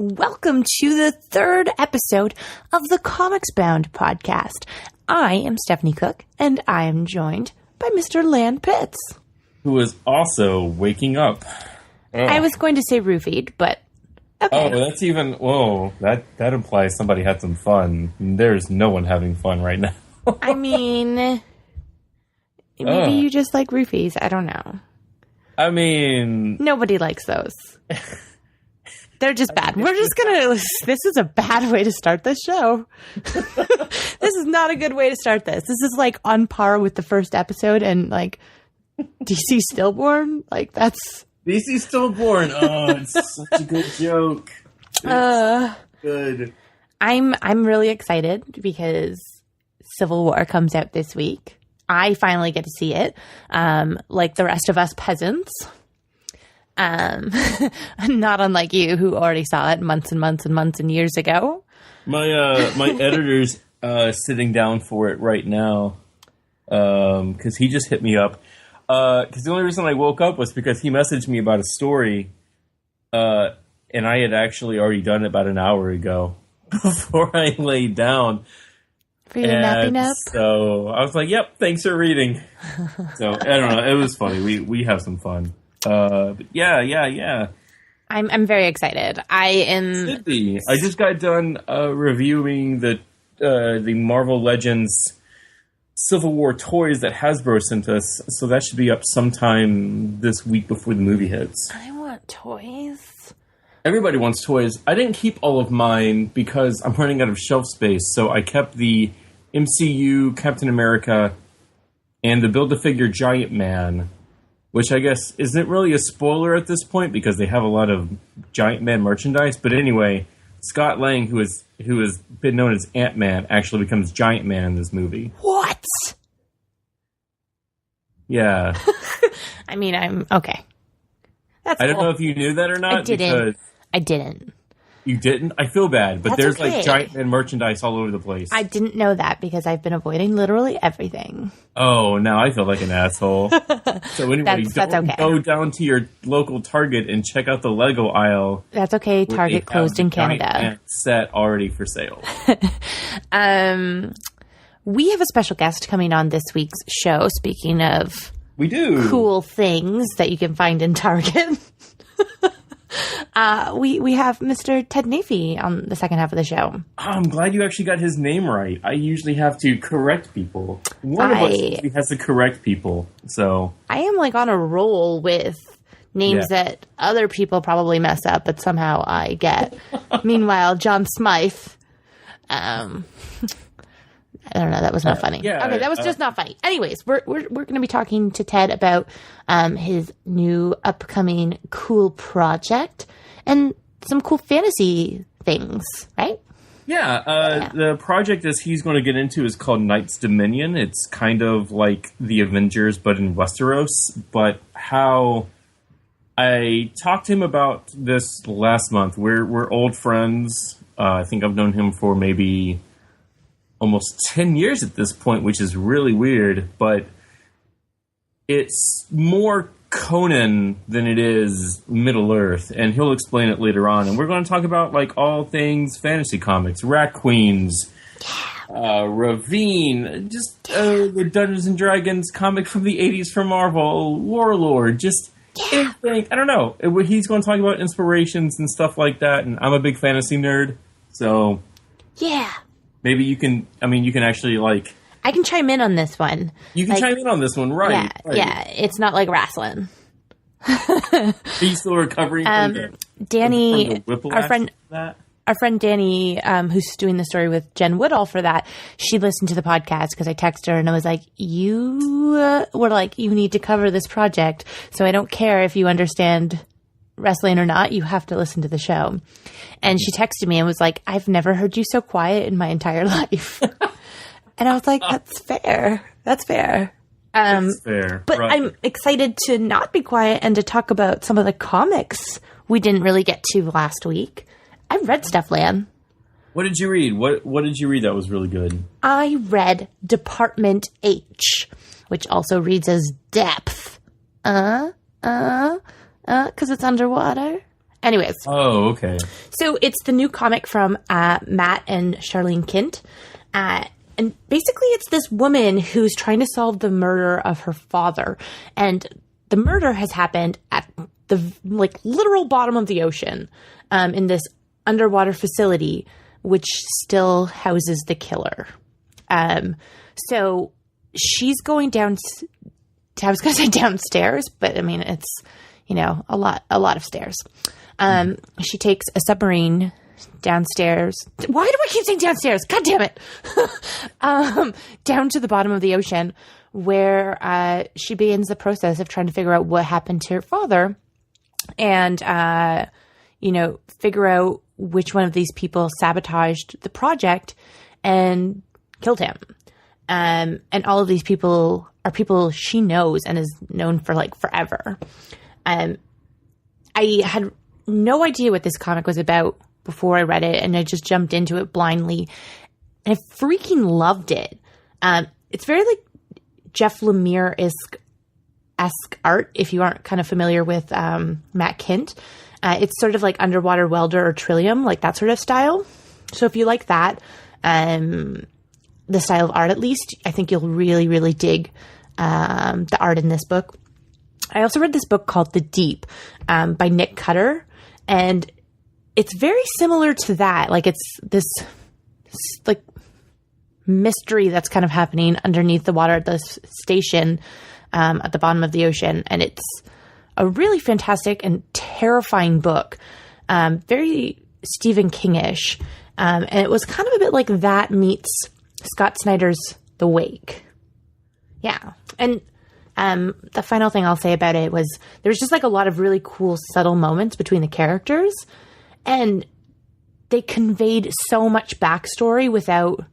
welcome to the third episode of the Comicsbound podcast. I am Stephanie Cooke, and I am joined by Mr. Lan Pitts. Who is also waking up. Oh. I was going to say roofied, but okay. Oh, that's even... Whoa, that implies somebody had some fun. There's no one having fun right now. I mean, maybe you just like roofies. I don't know. I mean... Nobody likes those. They're just bad. We're just going to... This is a bad way to start this show. This is not a good way to start this. This is like on par with the first episode and like DC Stillborn. Like that's... DC Stillborn. Oh, it's such a good joke. It's good. I'm really excited because Civil War comes out this week. I finally get to see it, like the rest of us peasants. Not unlike you, who already saw it months and months and months and years ago. My editor's sitting down for it right now because he just hit me up. Because the only reason I woke up was because he messaged me about a story, and I had actually already done it about an hour ago before I laid down. For your nappy nap? So I was like, "Yep, thanks for reading." So I don't know. It was funny. We have some fun. But yeah. I'm very excited. Should be. I just got done reviewing the Marvel Legends Civil War toys that Hasbro sent us, so that should be up sometime this week before the movie hits. I want toys. Everybody wants toys. I didn't keep all of mine because I'm running out of shelf space, so I kept the MCU Captain America and the Build-A-Figure Giant Man, which I guess isn't really a spoiler at this point because they have a lot of Giant Man merchandise. But anyway, Scott Lang, who has been known as Ant-Man, actually becomes Giant Man in this movie. What? Yeah. I mean, I'm okay. That's I don't know if you knew that or not. I didn't. You didn't? I feel bad, but That's there's okay. like Giant Man merchandise all over the place. I didn't know that because I've been avoiding literally everything. Oh, now I feel like an asshole. So anyway, that's okay. Go down to your local Target and check out the Lego aisle. That's okay. Target closed in Canada. Giant Man set already for sale. We have a special guest coming on this week's show. Speaking of we do cool things that you can find in Target. We have Mr. Ted Naifeh on the second half of the show. I'm glad you actually got his name right. I usually have to correct people. One of us usually has to correct people. So I am like on a roll with names that other people probably mess up, but somehow I get. Meanwhile, John Smythe. I don't know. That was not funny. Yeah, okay, that was just not funny. Anyways, we're going to be talking to Ted about his new upcoming cool project and some cool fantasy things, right? Yeah. The project that he's going to get into is called Knight's Dominion. It's kind of like the Avengers, but in Westeros. But how I talked to him about this last month. We're old friends. I think I've known him for maybe almost 10 years at this point, which is really weird, but it's more Conan than it is Middle-earth, and he'll explain it later on. And we're going to talk about like all things fantasy comics, Rat Queens, Ravine, just the Dungeons and Dragons comic from the 80s from Marvel, Warlord, just anything. I don't know. He's going to talk about inspirations and stuff like that, and I'm a big fantasy nerd, so yeah. Maybe you can actually, like... I can chime in on this one. You can chime in on this one, right. Yeah, it's not like wrestling. Are you still recovering from Danny, the our friend Danny, who's doing the story with Jen Woodall for that, she listened to the podcast because I texted her and I was like, you were like, you need to cover this project, so I don't care if you understand wrestling or not, you have to listen to the show. And she texted me and was like, I've never heard you so quiet in my entire life. And I was like, that's fair. That's fair. That's fair. But right. I'm excited to not be quiet and to talk about some of the comics we didn't really get to last week. I've read stuff, Lan. What did you read? What did you read that was really good? I read Dept.H, which also reads as Depth. Because it's underwater. Anyways. Oh, okay. So it's the new comic from Matt and Charlene Kint. And basically it's this woman who's trying to solve the murder of her father. And the murder has happened at the literal bottom of the ocean, in this underwater facility, which still houses the killer. So she's going down. I was going to say downstairs, but I mean it's a lot of stairs. She takes a submarine downstairs. Why do I keep saying downstairs? God damn it! Down to the bottom of the ocean, where she begins the process of trying to figure out what happened to her father, and figure out which one of these people sabotaged the project and killed him. And all of these people are people she knows and is known for forever. I had no idea what this comic was about before I read it, and I just jumped into it blindly, and I freaking loved it. It's very Jeff Lemire-esque art, if you aren't kind of familiar with Matt Kint. It's sort of like Underwater Welder or Trillium, that sort of style. So if you like that, the style of art at least, I think you'll really, really dig the art in this book. I also read this book called The Deep by Nick Cutter, and it's very similar to that. It's this mystery that's kind of happening underneath the water at this station at the bottom of the ocean, and it's a really fantastic and terrifying book, very Stephen King-ish, and it was kind of a bit like that meets Scott Snyder's The Wake. Yeah, and the final thing I'll say about it was there's just a lot of really cool subtle moments between the characters, and they conveyed so much backstory without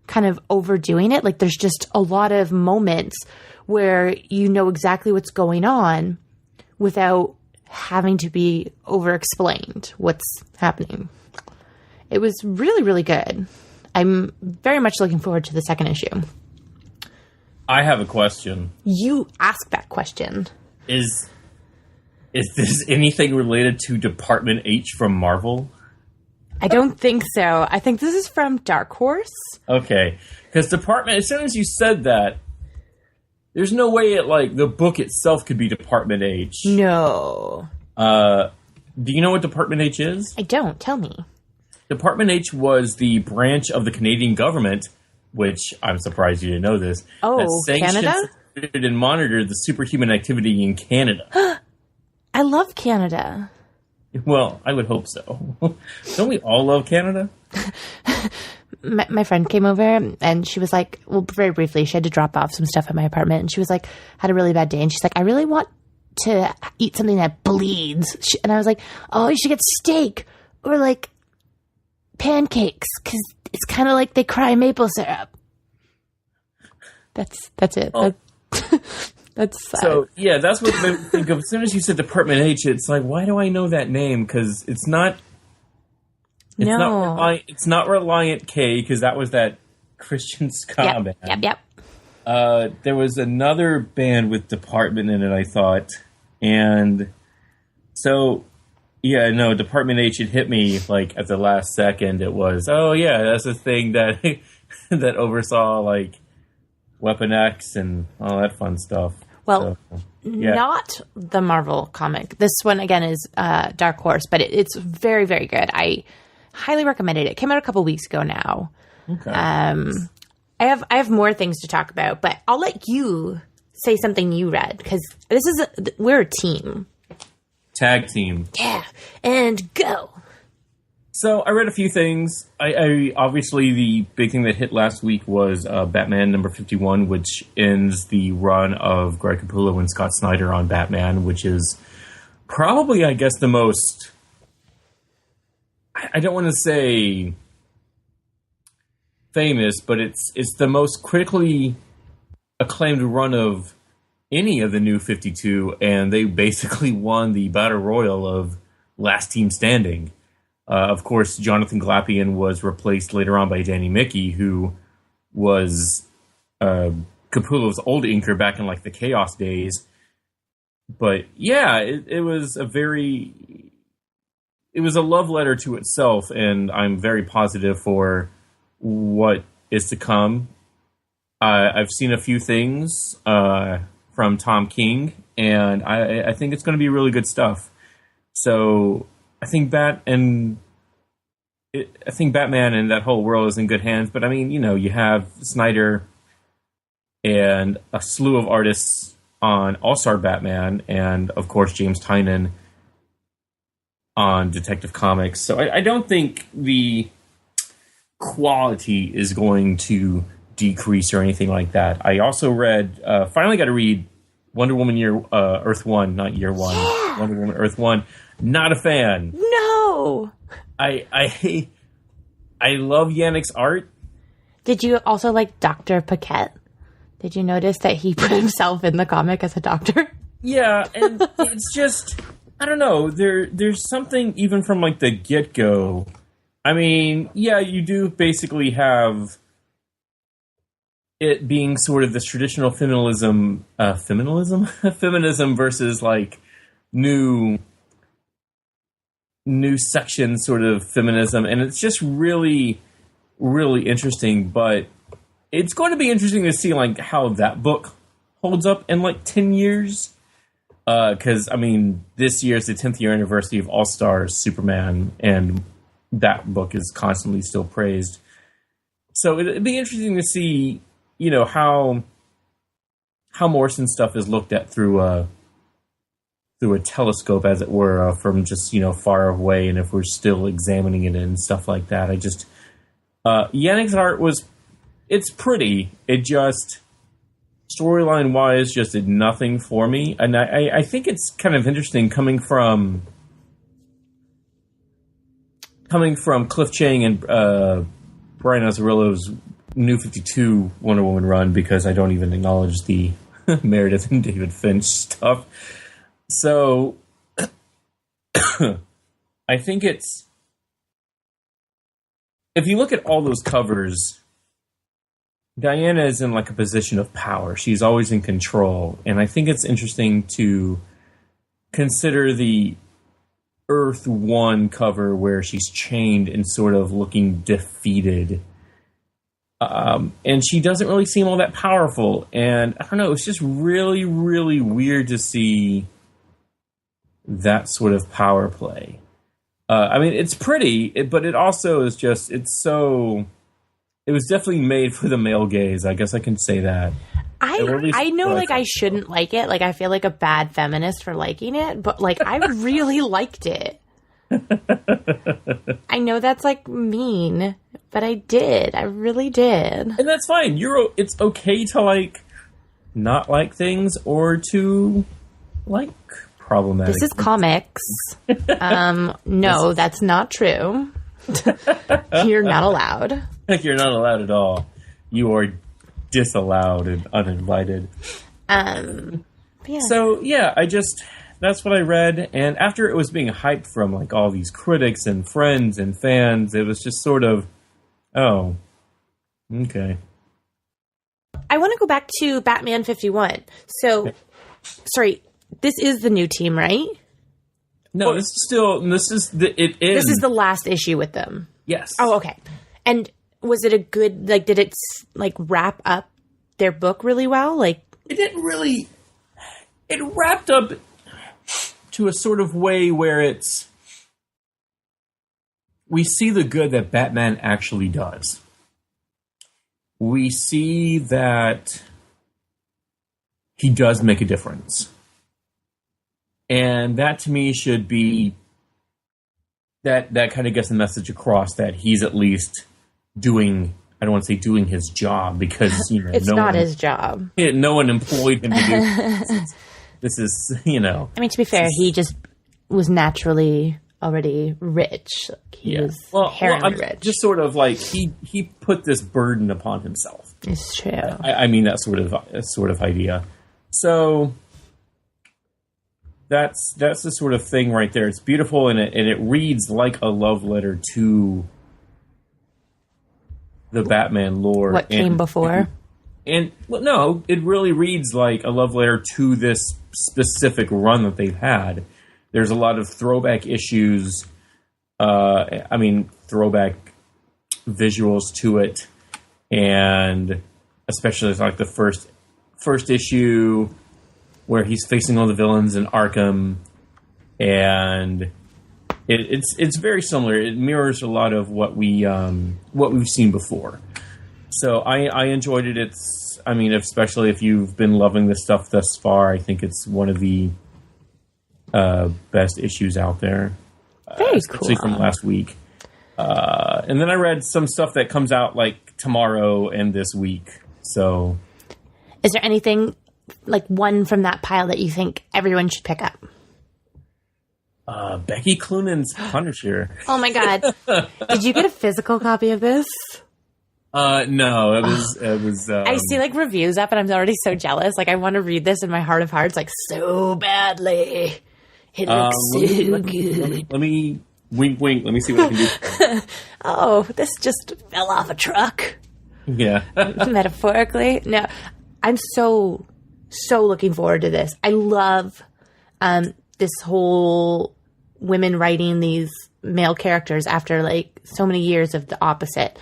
kind of overdoing it. There's just a lot of moments where you know exactly what's going on without having to be over-explained what's happening. It was really, really good. I'm very much looking forward to the second issue. I have a question. You ask that question. Is this anything related to Dept.H from Marvel? I don't think so. I think this is from Dark Horse. Okay. Because Dept.H, as soon as you said that, there's no way the book itself could be Dept.H. No. Do you know what Dept.H is? I don't. Tell me. Dept.H was the branch of the Canadian government, which I'm surprised you didn't know this. Oh, that Canada? And monitored the superhuman activity in Canada. I love Canada. Well, I would hope so. Don't we all love Canada? My friend came over and she was like, well, very briefly, she had to drop off some stuff at my apartment, and she was like, had a really bad day, and she's like, I really want to eat something that bleeds. And I was like, oh, you should get steak or pancakes, because it's kind of like they cry maple syrup. That's it. Oh. That's so yeah, that's what made me think of. As soon as you said Dept.H, it's why do I know that name? Because it's not. It's not Reliant K, because that was that Christian ska band. Yep. There was another band with Department in it, I thought, and so yeah, no, Dept.H. It hit me at the last second. It was that's the thing that that oversaw Weapon X and all that fun stuff. Well, not the Marvel comic. This one again is Dark Horse, but it's very, very good. I highly recommend it. It came out a couple weeks ago now. Okay. I have more things to talk about, but I'll let you say something you read, because we're a team. Tag team. Yeah, and go. So I read a few things. I obviously the big thing that hit last week was Batman number 51, which ends the run of Greg Capullo and Scott Snyder on Batman, which is probably, I guess, the most. I don't want to say famous, but it's the most critically acclaimed run of any of the new 52, and they basically won the Battle Royal of Last Team Standing. Of course, Jonathan Glapian was replaced later on by Danny Mickey, who was Capullo's old inker back in the Chaos days. But yeah, it was a very it was a love letter to itself, and I'm very positive for what is to come. I've seen a few things from Tom King, and I think it's going to be really good stuff. So I think Batman and that whole world is in good hands. But I mean, you have Snyder and a slew of artists on All-Star Batman, and of course James Tynion on Detective Comics. So I don't think the quality is going to decrease or anything like that. I also finally got to read Wonder Woman Earth 1, not Year 1. Yeah. Wonder Woman Earth 1. Not a fan. No. I love Yannick's art. Did you also like Dr. Paquette? Did you notice that he put himself in the comic as a doctor? Yeah, and it's just, I don't know, there's something even from like the get-go. I mean, yeah, you do basically have it being sort of this traditional feminism versus like new section sort of feminism, and it's just really, really interesting. But it's going to be interesting to see like how that book holds up in like 10 years. Because I mean, this year is the 10th year anniversary of All Stars Superman, and that book is constantly still praised. So it'd be interesting to see, how Morrison's stuff is looked at through a telescope, as it were, from just, far away, and if we're still examining it and stuff like that. Yannick's art it's pretty. It just, storyline-wise, just did nothing for me. And I think it's kind of interesting coming from Cliff Chiang and Brian Azzarello's New 52 Wonder Woman run, because I don't even acknowledge the Meredith and David Finch stuff. So I think it's, if you look at all those covers, Diana is in like a position of power. She's always in control. And I think it's interesting to consider the Earth 1 cover where she's chained and sort of looking defeated. And she doesn't really seem all that powerful. And I don't know, it's just really, really weird to see that sort of power play. I mean, it's pretty, but it also is just, it was definitely made for the male gaze. I guess I can say that. I know, like, I shouldn't like it. Like, I feel like a bad feminist for liking it, but, like, I really liked it. I know that's, like, mean, but I did. I really did. And that's fine. It's okay to, like, not like things or to like problematic. This is comics. No, that's not true. You're not allowed. You're not allowed at all. You are disallowed and uninvited. Yeah. So, yeah, that's what I read. And after it was being hyped from, like, all these critics and friends and fans, it was just sort of, oh, okay. I want to go back to Batman 51. So, sorry, this is the new team, right? No, this is the last issue with them. Yes. Oh, okay. And was it a good, like, did it, like, wrap up their book really well? Like, it didn't really, it wrapped up to a sort of way where we see the good that Batman actually does. We see that he does make a difference. And that, to me, should be, that kind of gets the message across that he's at least doing, I don't want to say doing his job, because, it's not his job. No one employed him to do this. This is, I mean, to be fair, he just was naturally already rich. He was inherently rich. Just sort of like, he put this burden upon himself. It's true. I mean, that sort of idea. So that's the sort of thing right there. It's beautiful, and it reads like a love letter to the Batman lore. What came before? And well, no, it really reads like a love letter to this specific run that they've had. There's a lot of throwback issues throwback visuals to it, and especially like the first issue where he's facing all the villains in Arkham, and it's very similar. It mirrors a lot of what we've seen before. So I enjoyed it. Especially if you've been loving this stuff thus far, I think it's one of the best issues out there. Very especially cool. from last week. And then I read some stuff that comes out like tomorrow and this week. So, is there anything like one from that pile that you think everyone should pick up? Becky Cloonan's Punisher. Oh my God. Did you get a physical copy of this? No, it was. I see like reviews up and I'm already so jealous. Like I want to read this in my heart of hearts, like so badly. It looks so good. Let me wink. Let me see what I can do. Oh, this just fell off a truck. Yeah. Metaphorically. No, I'm so looking forward to this. I love this whole women writing these male characters after like so many years of the opposite.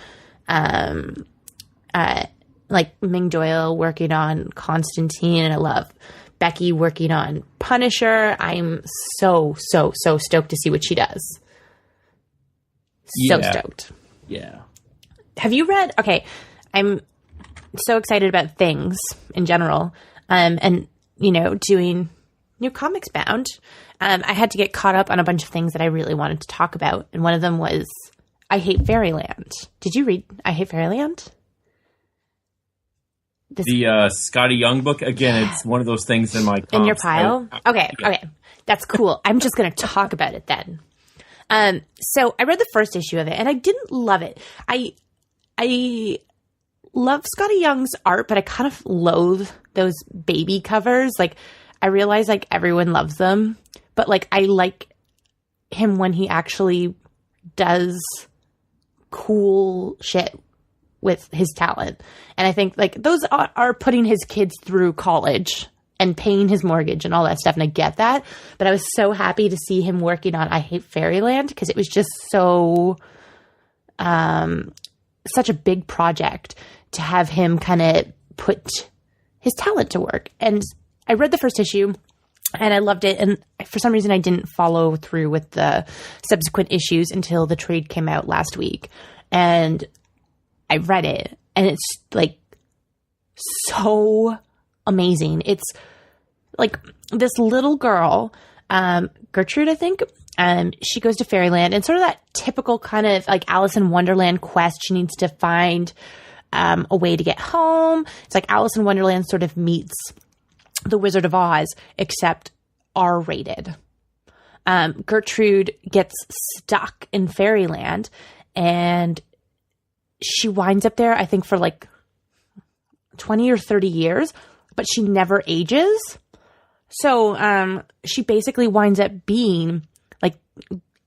Like Ming Doyle working on Constantine, and I love Becky working on Punisher. I'm so stoked to see what she does. So stoked. Yeah. Have you read? Okay, I'm so excited about things in general, and doing new Comicsbound. I had to get caught up on a bunch of things that I really wanted to talk about, and one of them was I Hate Fairyland. Did you read I Hate Fairyland? The Scotty Young book again. It's one of those things in my in your pile. Okay, that's cool. I'm just going to talk about it then. So I read the first issue of it, and I didn't love it. I love Scotty Young's art, but I kind of loathe those baby covers. Like I realize like everyone loves them, but like I like him when he actually does cool shit with his talent. And I think like those are putting his kids through college and paying his mortgage and all that stuff. And I get that, but I was so happy to see him working on I Hate Fairyland because it was just so, such a big project to have him kind of put his talent to work. And I read the first issue and I loved it. And for some reason I didn't follow through with the subsequent issues until the trade came out last week. And I read it and it's like so amazing. It's like this little girl, Gertrude, I think, she goes to Fairyland and sort of that typical kind of like Alice in Wonderland quest. She needs to find a way to get home. It's like Alice in Wonderland sort of meets The Wizard of Oz, except R-rated. Gertrude gets stuck in Fairyland and she winds up there, I think, for like 20 or 30 years, but she never ages. So she basically winds up being like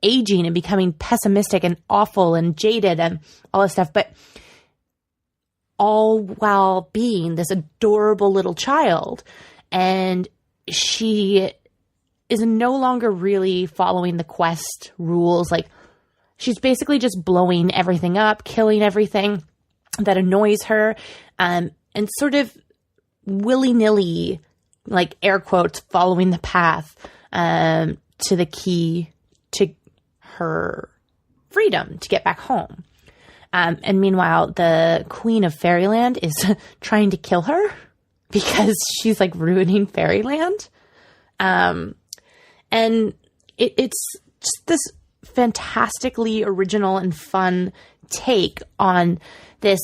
aging and becoming pessimistic and awful and jaded and all this stuff, but all while being this adorable little child. And she is no longer really following the quest rules. Like she's basically just blowing everything up, killing everything that annoys her, and sort of willy-nilly, like air quotes, following the path to the key to her freedom to get back home. And meanwhile, the Queen of Fairyland is trying to kill her because she's like ruining Fairyland. And it's just this fantastically original and fun take on this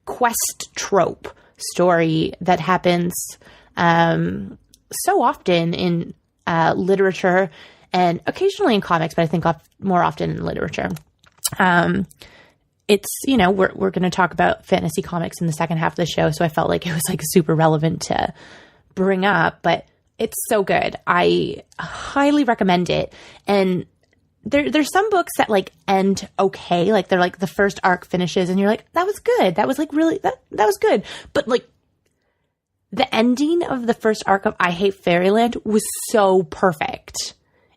quest trope story that happens so often in literature and occasionally in comics, but I think more often in literature. It's, we're going to talk about fantasy comics in the second half of the show, so I felt like it was like super relevant to bring up, but it's so good. I highly recommend it. And there's some books that like end okay. Like they're like the first arc finishes and you're like, that was good. That was like really, that was good. But like the ending of the first arc of I Hate Fairyland was so perfect.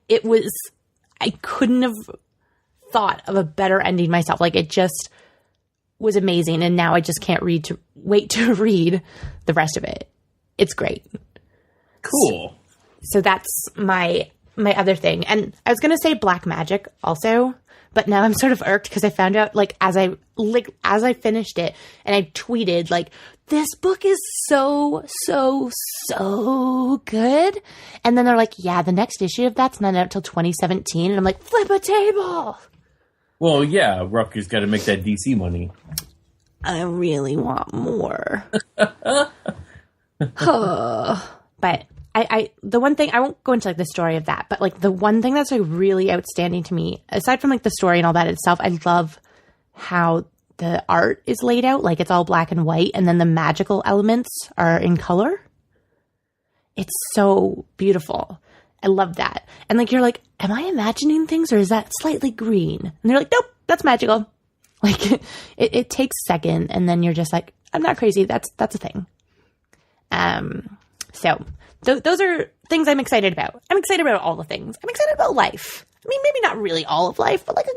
It was, I couldn't have thought of a better ending myself. Like, it just was amazing, and now I just can't wait to read the rest of it. It's great. Cool. So that's my other thing. And I was going to say Black Magick also, but now I'm sort of irked because I found out, like, as I finished it, and I tweeted, like, this book is so, so, so good. And then they're like, yeah, the next issue of that's not out till 2017. And I'm like, flip a table. Well, yeah, Rucker's got to make that DC money. I really want more. But the one thing, I won't go into, like, the story of that, but, like, the one thing that's, like, really outstanding to me, aside from, like, the story and all that itself, I love how the art is laid out. Like, it's all black and white, and then the magical elements are in color. It's so beautiful. I love that. And, like, you're like, am I imagining things, or is that slightly green? And they're like, nope, that's magical. Like, it takes a second, and then you're just like, I'm not crazy. That's a thing. So those are things I'm excited about. I'm excited about all the things. I'm excited about life. I mean, maybe not really all of life, but like a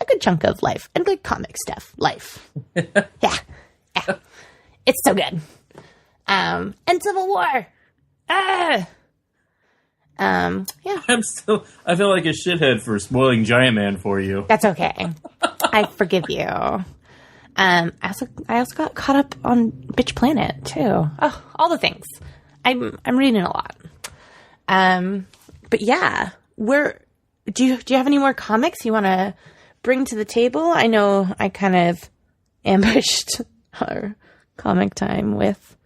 good chunk of life, and good comic stuff. Life. Yeah. It's so good. And Civil War. Yeah. I feel like a shithead for spoiling Giant Man for you. That's okay. I forgive you. I also got caught up on Bitch Planet too. Oh, all the things. I'm reading a lot. But yeah, do you have any more comics you want to bring to the table? I know I kind of ambushed our comic time with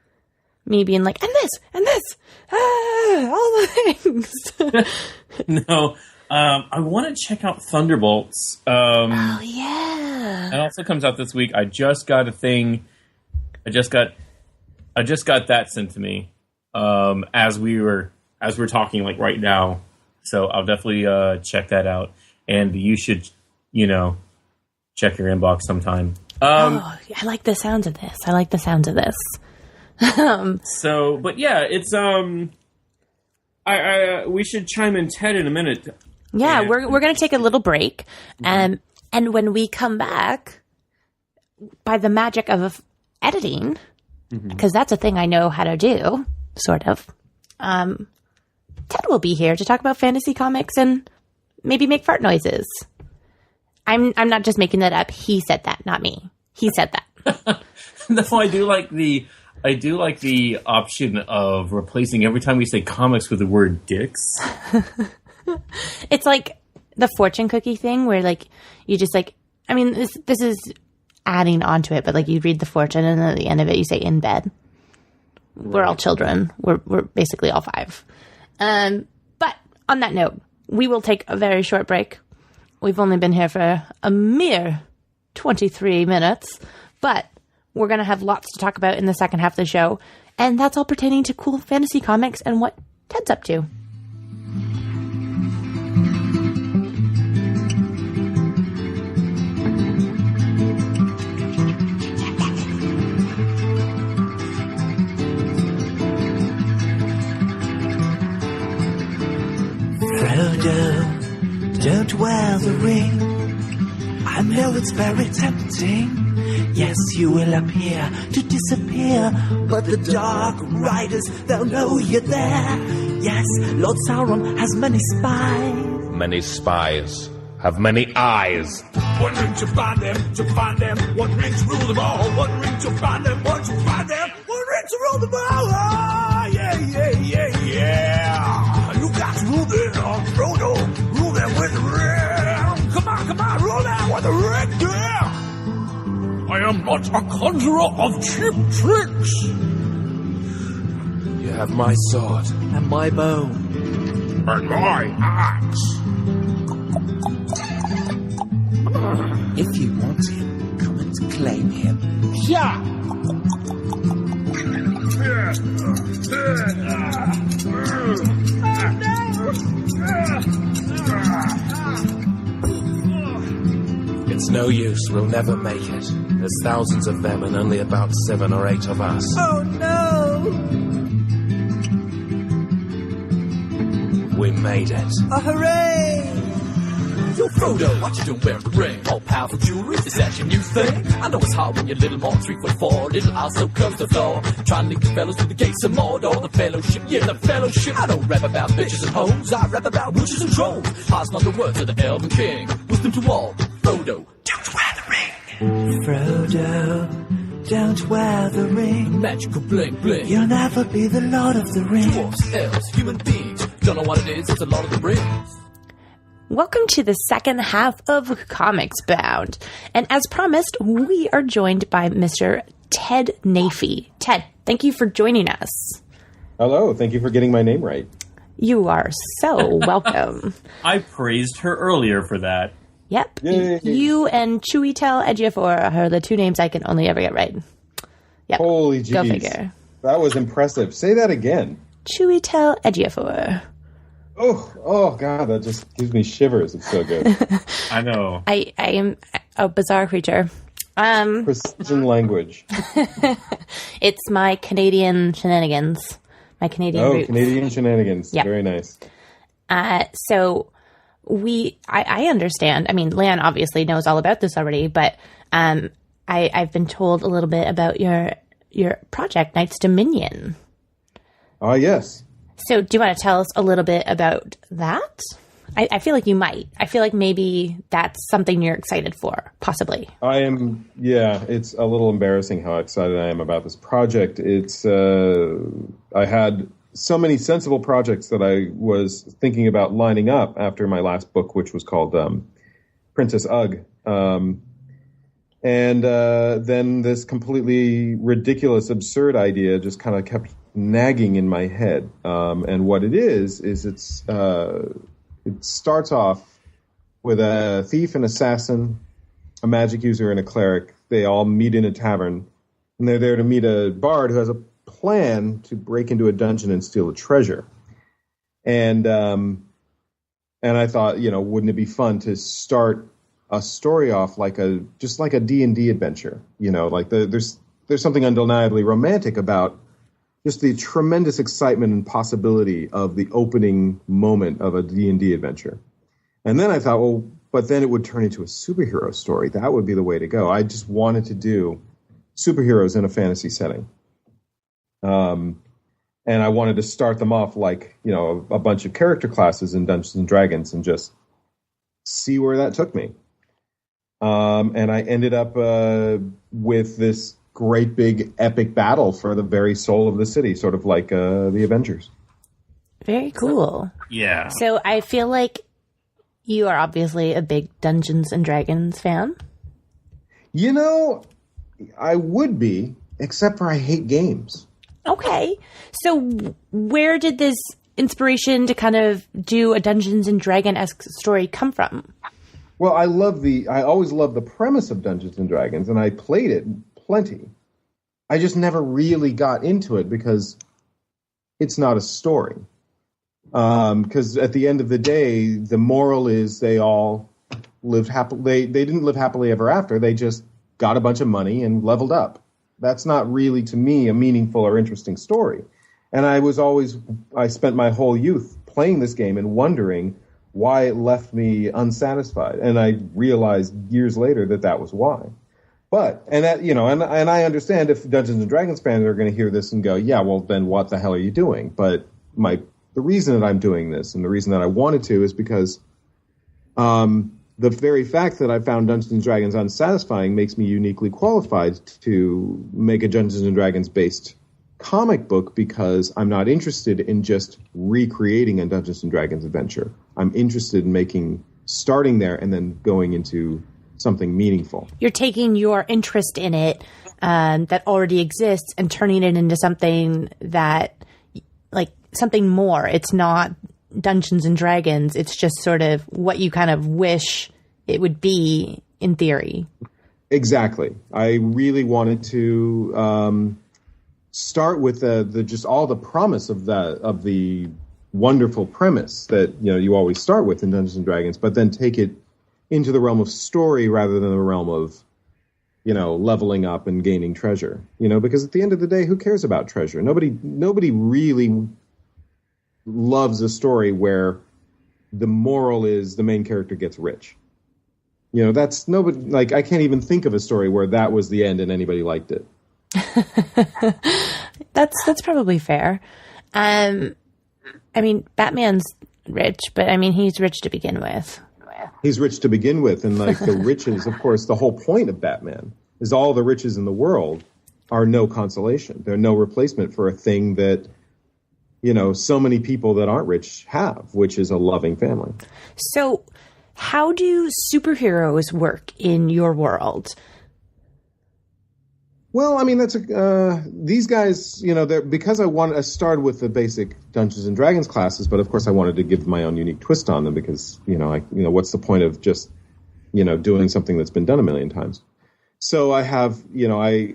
me being like, and this, all the things. No, I want to check out Thunderbolts. Oh yeah, it also comes out this week. I just got a thing. I just got that sent to me as we're talking, like, right now. So I'll definitely check that out, and you should, check your inbox sometime. I like the sounds of this. So, but yeah, it's we should chime in Ted in a minute. Yeah, we're gonna take a little break, and when we come back, by the magic of editing, because that's a thing I know how to do, sort of. Ted will be here to talk about fantasy comics and maybe make fart noises. I'm not just making that up. He said that, not me. He said that. No, I do like the option of replacing every time we say comics with the word dicks. It's like the fortune cookie thing where, like, you just, like, I mean, this is adding onto it, but, like, you read the fortune and then at the end of it you say in bed. We're all children. We're basically all 5. But on that note, we will take a very short break. We've only been here for a mere 23 minutes, but we're going to have lots to talk about in the second half of the show, and that's all pertaining to cool fantasy comics and what Ted's up to. Frodo, don't wear the ring. I know it's very tempting. Yes, you will appear to disappear, but the Dark Riders, they'll know you're there. Yes, Lord Sauron has many spies. Many spies have many eyes. One ring to find them, one ring to rule them all. One ring to find them, one to find them, one ring to rule them all. Ah, yeah. You got to rule them, Frodo. Rule them with the ring. Come on, rule them with the ring, yeah. I am not a conjurer of cheap tricks. You have my sword. And my bow. And my axe. If you want him, come and claim him. Yeah. It's no use, we'll never make it. There's thousands of them and only about 7 or 8 of us. Oh no! We made it. Oh, hooray! Yo, Frodo, what you doing wearing the ring? All powerful jewelry, is that your new thing? I know it's hard when you're little more 3'4", little also comes the floor. Trying to lead the fellows through the gates of Mordor, the fellowship, yeah, the fellowship. I don't rap about bitches and hoes, I rap about witches and trolls. Passing on the words of the Elven King. Wisdom to all, Frodo, don't wear the ring. Frodo, don't wear the ring. Magical bling bling. You'll never be the Lord of the Rings. Dwarfs, elves, human beings. Don't know what it is, it's a Lord of the Rings. Welcome to the second half of Comicsbound. And as promised, we are joined by Mr. Ted Naifeh. Ted, thank you for joining us. Hello, thank you for getting my name right. You are so welcome. I praised her earlier for that. Yep. Yay. You and Chewitel Ejiofor are the two names I can only ever get right. Yep. Holy jeez. Go figure. That was impressive. Say that again. Chewitel Ejiofor. Oh God, that just gives me shivers. It's so good. I know. I am a bizarre creature. Precision language. It's my Canadian shenanigans. My Canadian roots. Canadian shenanigans. Yep. Very nice. So I understand. I mean, Lan obviously knows all about this already, but I've been told a little bit about your project, Knight's Dominion. Ah, yes. So do you want to tell us a little bit about that? I feel like you might. I feel like maybe that's something you're excited for, possibly. I am, yeah, it's a little embarrassing how excited I am about this project. It's, I had so many sensible projects that I was thinking about lining up after my last book, which was called Princess Ugg. And then this completely ridiculous, absurd idea just kind of kept nagging in my head. And what it is it starts off with a thief, an assassin, a magic user, and a cleric. They all meet in a tavern, and they're there to meet a bard who has a plan to break into a dungeon and steal a treasure. And I thought, wouldn't it be fun to start a story off just like a D&D adventure? There's something undeniably romantic about just the tremendous excitement and possibility of the opening moment of a D&D adventure. And then I thought, well, but then it would turn into a superhero story. That would be the way to go. I just wanted to do superheroes in a fantasy setting. And I wanted to start them off like, a bunch of character classes in Dungeons and Dragons and just see where that took me. And I ended up with this great big epic battle for the very soul of the city, sort of like the Avengers. Very cool. Yeah. So I feel like you are obviously a big Dungeons and Dragons fan. I would be, except for I hate games. Okay. So where did this inspiration to kind of do a Dungeons and Dragon-esque story come from? Well, I always loved the premise of Dungeons and Dragons, and I played it plenty. I just never really got into it because it's not a story. Because at the end of the day, the moral is they all lived happily. They didn't live happily ever after. They just got a bunch of money and leveled up. That's not really, to me, a meaningful or interesting story. And I spent my whole youth playing this game and wondering why it left me unsatisfied. And I realized years later that was why. But, and I understand if Dungeons and Dragons fans are going to hear this and go, yeah, well, then what the hell are you doing? But the reason that I'm doing this and the reason that I wanted to is because the very fact that I found Dungeons and Dragons unsatisfying makes me uniquely qualified to make a Dungeons and Dragons based comic book, because I'm not interested in just recreating a Dungeons and Dragons adventure. I'm interested in starting there and then going into something meaningful. You're taking your interest in it that already exists and turning it into something that, like, something more. It's not Dungeons and Dragons. It's just sort of what you kind of wish it would be in theory. Exactly. I really wanted to start with the just all the promise of the wonderful premise that you always start with in Dungeons and Dragons, but then take it into the realm of story rather than the realm of leveling up and gaining treasure. Because at the end of the day, who cares about treasure? Nobody really loves a story where the moral is the main character gets rich. You know, that's nobody, like, I can't even think of a story where that was the end and anybody liked it. That's probably fair. I mean, Batman's rich, but I mean, he's rich to begin with. He's rich to begin with, and like the riches, of course, the whole point of Batman is all the riches in the world are no consolation. They're no replacement for a thing that, you know, so many people that aren't rich have, which is a loving family. So how do superheroes work in your world? Well, I mean, that's these guys, you know, because I started with the basic Dungeons and Dragons classes, but of course I wanted to give my own unique twist on them because, you know, what's the point of just, you know, doing something that's been done a million times? So I have, you know, I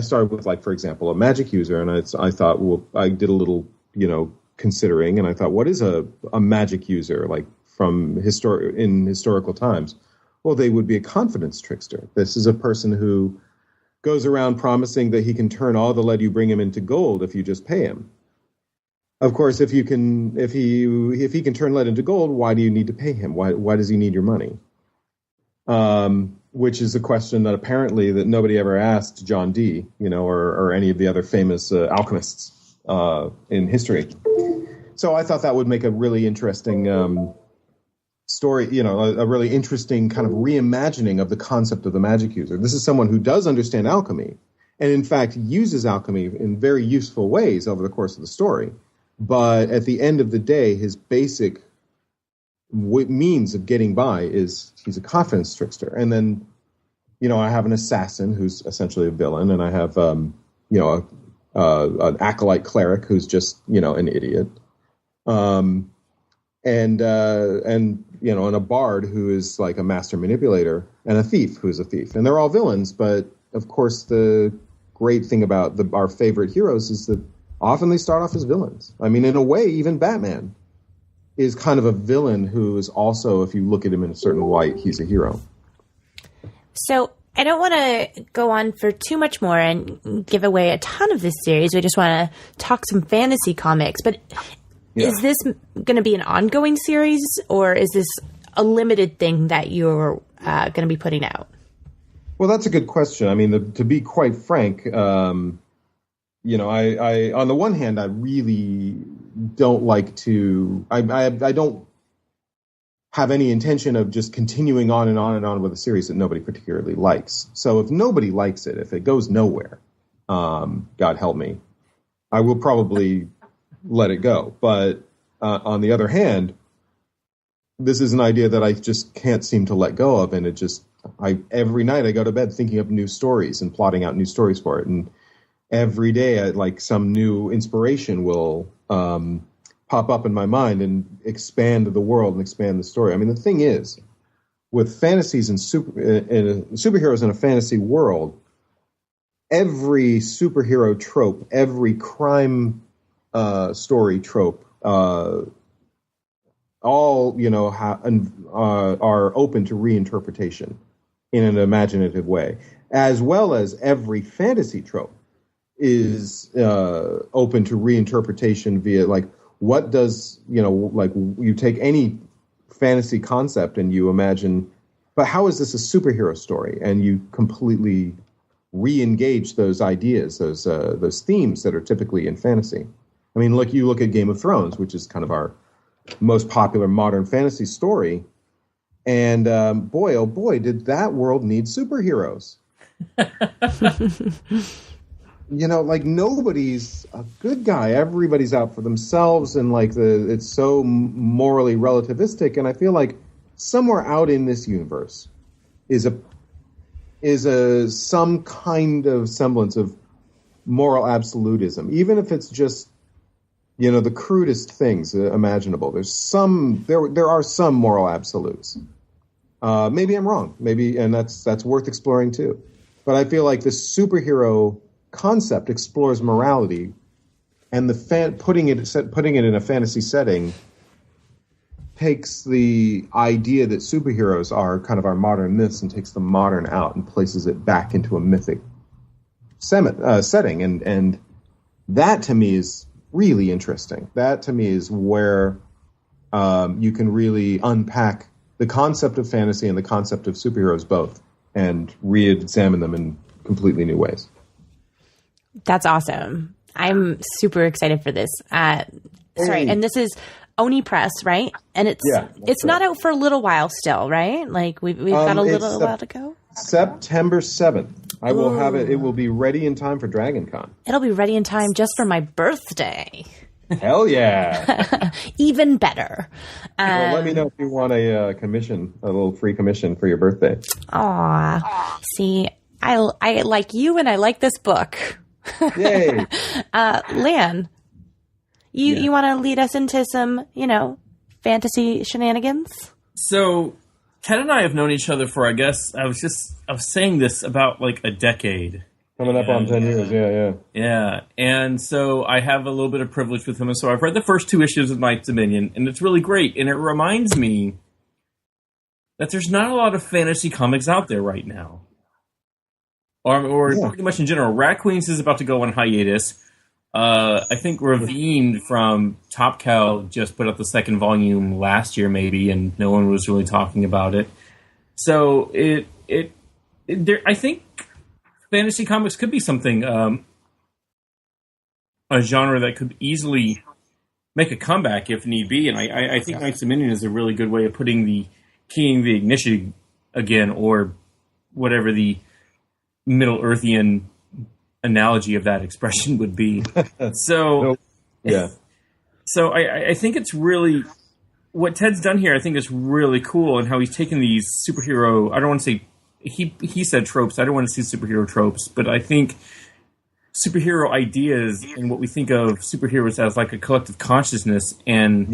started with, like, for example, a Magick user, and I thought, well, I did a little, you know, considering, and I thought, what is a Magick user, like, from historical times? Well, they would be a confidence trickster. This is a person who goes around promising that he can turn all the lead you bring him into gold if you just pay him. Of course, if he can turn lead into gold, why do you need to pay him? Why does he need your money? Which is a question that apparently that nobody ever asked John Dee, you know, or any of the other famous alchemists in history. So I thought that would make a really interesting story, you know, a really interesting kind of reimagining of the concept of the Magick user. This is someone who does understand alchemy and, in fact, uses alchemy in very useful ways over the course of the story. But at the end of the day, his basic means of getting by is he's a confidence trickster. And then, you know, I have an assassin who's essentially a villain, and I have, you know, an acolyte cleric who's just, you know, an idiot. And you know, and a bard who is like a master manipulator, and a thief who's a thief. And they're all villains, but of course the great thing about our favorite heroes is that often they start off as villains. I mean, in a way, even Batman is kind of a villain who is also, if you look at him in a certain light, he's a hero. So I don't want to go on for too much more and give away a ton of this series. We just want to talk some fantasy comics, but is this going to be an ongoing series, or is this a limited thing that you're going to be putting out? Well, that's a good question. I mean, to be quite frank, you know, I on the one hand, I really don't like to. I don't have any intention of just continuing on and on and on with a series that nobody particularly likes. So if nobody likes it, if it goes nowhere, God help me, I will probably let it go. But on the other hand, this is an idea that I just can't seem to let go of, and it just every night I go to bed thinking of new stories and plotting out new stories for it, and every day like some new inspiration will pop up in my mind and expand the world and expand the story. I mean, the thing is, with fantasies and superheroes in a fantasy world, every superhero trope, every crime story trope, all, you know, are open to reinterpretation in an imaginative way, as well as every fantasy trope is open to reinterpretation via, like, what does, you know, like, you take any fantasy concept and you imagine, but how is this a superhero story? And you completely re-engage those ideas, those themes that are typically in fantasy. I mean, you look at Game of Thrones, which is kind of our most popular modern fantasy story, and boy, oh boy, did that world need superheroes. You know, like, nobody's a good guy. Everybody's out for themselves, and like it's so morally relativistic. And I feel like somewhere out in this universe is some kind of semblance of moral absolutism, even if it's just, you know, the crudest things imaginable. There are some moral absolutes. Maybe I'm wrong. Maybe, and that's worth exploring too. But I feel like the superhero concept explores morality, and putting it in a fantasy setting takes the idea that superheroes are kind of our modern myths and takes the modern out and places it back into a mythic setting, and that to me is really interesting. That to me is where you can really unpack the concept of fantasy and the concept of superheroes both and re-examine them in completely new ways. That's awesome. I'm super excited for this. Sorry, and this is Oni Press, right? And it's not out for a little while still, right? Like we've got a little while to go. September 7th. I will have it. It will be ready in time for DragonCon. It'll be ready in time just for my birthday. Hell yeah! Even better. Well, let me know if you want a commission, a little free commission for your birthday. Aw, see, I like you, and I like this book. Yay! Lan, you want to lead us into some, fantasy shenanigans? So, Ted and I have known each other for, I guess, I was saying this about like a decade. Coming up on 10 years, Yeah, and so I have a little bit of privilege with him, and so I've read the first 2 issues of Night's Dominion, and it's really great, and it reminds me that there's not a lot of fantasy comics out there right now. Or pretty much in general. Rat Queens is about to go on hiatus. I think Ravine from Top Cow just put out the 2nd volume last year, maybe, and no one was really talking about it. So I think fantasy comics could be something, a genre that could easily make a comeback if need be. And I think Night's Dominion is a really good way of putting the keying the ignition again, or whatever the Middle Earthian analogy of that expression would be. So, So I think it's really what Ted's done here. I think is really cool, and how he's taken these superhero. I don't want to say. He said tropes. I don't want to see superhero tropes, but I think superhero ideas and what we think of superheroes as like a collective consciousness and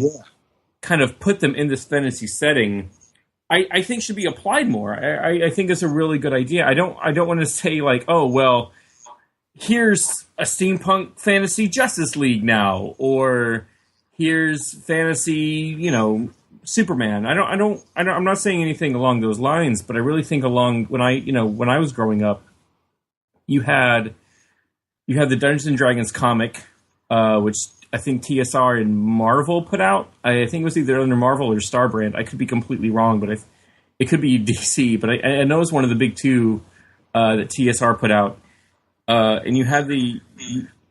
kind of put them in this fantasy setting, I think should be applied more. I think it's a really good idea. I don't want to say like, oh, well, here's a steampunk fantasy Justice League now, or here's fantasy, Superman. I'm not saying anything along those lines, but I really think when I was growing up, you had the Dungeons and Dragons comic, which I think TSR and Marvel put out. I think it was either under Marvel or Star Brand. I could be completely wrong, but it could be DC. But I know it's one of the big 2 that TSR put out. And you have the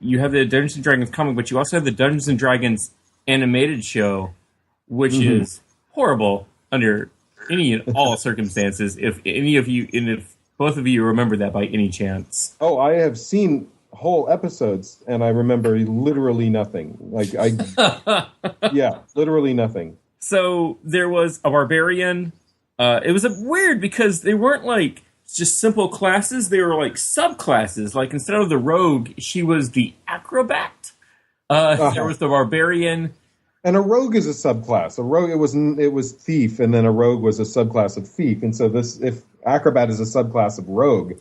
Dungeons and Dragons comic, but you also have the Dungeons and Dragons animated show, which is horrible under any and all circumstances. If any of you, and if both of you remember that by any chance. Oh, I have seen whole episodes, and I remember literally nothing. Literally nothing. So there was a barbarian. It was weird because they weren't like just simple classes. They were like subclasses. Like instead of the rogue, she was the acrobat. There was the barbarian. And a rogue is a subclass. A rogue, it was thief, and then a rogue was a subclass of thief. And so if acrobat is a subclass of rogue,